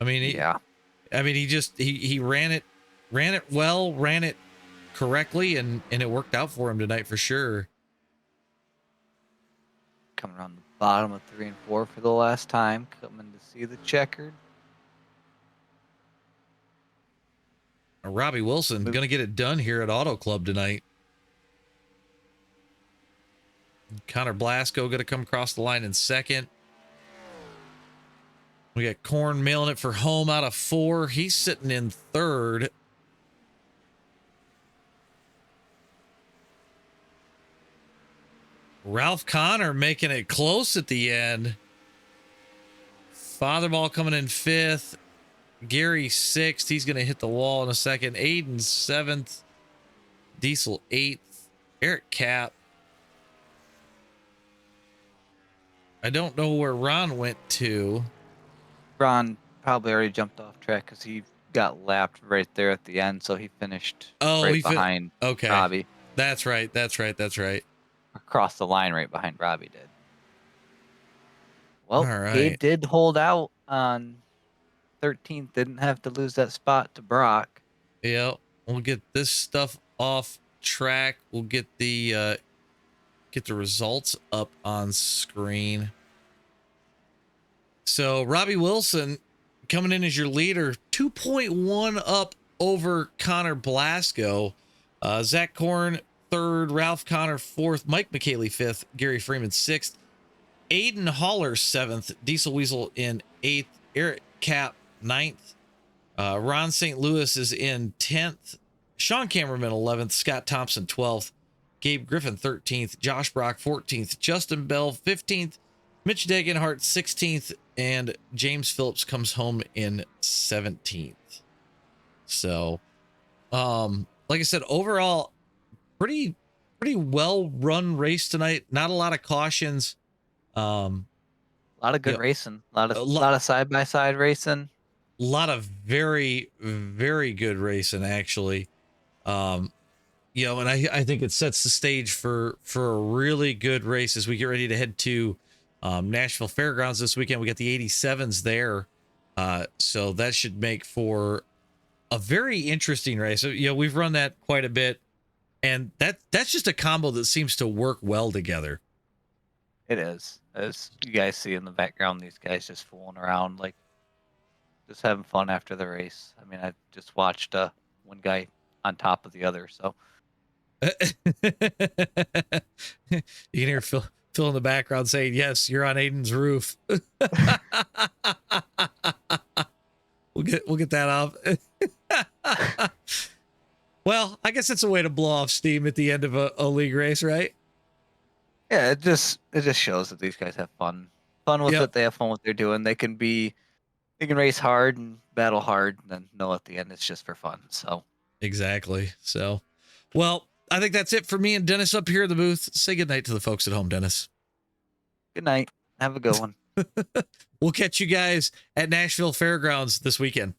A: I mean, he ran it well, ran it correctly, and it worked out for him tonight for sure.
B: Coming around the bottom of 3 and 4 for the last time. Coming to see the checkered.
A: Robbie Wilson going to get it done here at Autoclub tonight. Connor Blasco going to come across the line in 2nd. We got Corn mailing it for home out of 4. He's sitting in 3rd. Ralph Connor making it close at the end. Fatherball coming in 5th. Gary 6th. He's going to hit the wall in a second. Aiden 7th. Diesel 8th. Eric Cap. I don't know where Ron went to.
B: Ron probably already jumped off track because he got lapped right there at the end, so he finished
A: Oh,
B: right behind
A: okay.
B: Robbie.
A: That's right. That's right. That's right.
B: Across the line right behind Robbie did. Well,
A: All
B: Gabe
A: right.
B: did hold out on 13th, didn't have to lose that spot to Brock.
A: Yeah, we'll get this stuff off track. We'll get the results up on screen. So Robbie Wilson coming in as your leader, 2.1 up over Connor Blasco. Zach Korn third, Ralph Connor fourth, Mike McKaylee fifth, Gary Freeman sixth, Aiden Haller seventh, Diesel Weasel in eighth, Eric Cap ninth, Ron St. Louis is in 10th, Sean Cameraman 11th, Scott Thompson 12th, Gabe Griffin 13th, Josh Brock 14th, Justin Bell 15th, Mitch Degenhart 16th, and James Phillips comes home in 17th. So, like I said, overall, pretty well run race tonight. Not a lot of cautions.
B: A lot of good racing. A lot of side by side racing.
A: A lot of very good racing, actually. And I think it sets the stage for a really good race as we get ready to head to Nashville Fairgrounds this weekend. We got the 87s there, so that should make for a very interesting race. So, we've run that quite a bit, and that's just a combo that seems to work well together.
B: It is. As you guys see in the background, these guys just fooling around, like just having fun after the race. I mean, I just watched one guy on top of the other, so.
A: You can hear Phil in the background saying, "Yes, you're on Aiden's roof." We'll get that off. Well, I guess it's a way to blow off steam at the end of a league race, right?
B: Yeah, it just shows that these guys have fun with it. They have fun with what they're doing. They can race hard and battle hard, and then know at the end it's just for fun. So
A: exactly. So, well, I think that's it for me and Dennis up here in the booth. Say goodnight to the folks at home, Dennis.
B: Good night. Have a good one.
A: We'll catch you guys at Nashville Fairgrounds this weekend.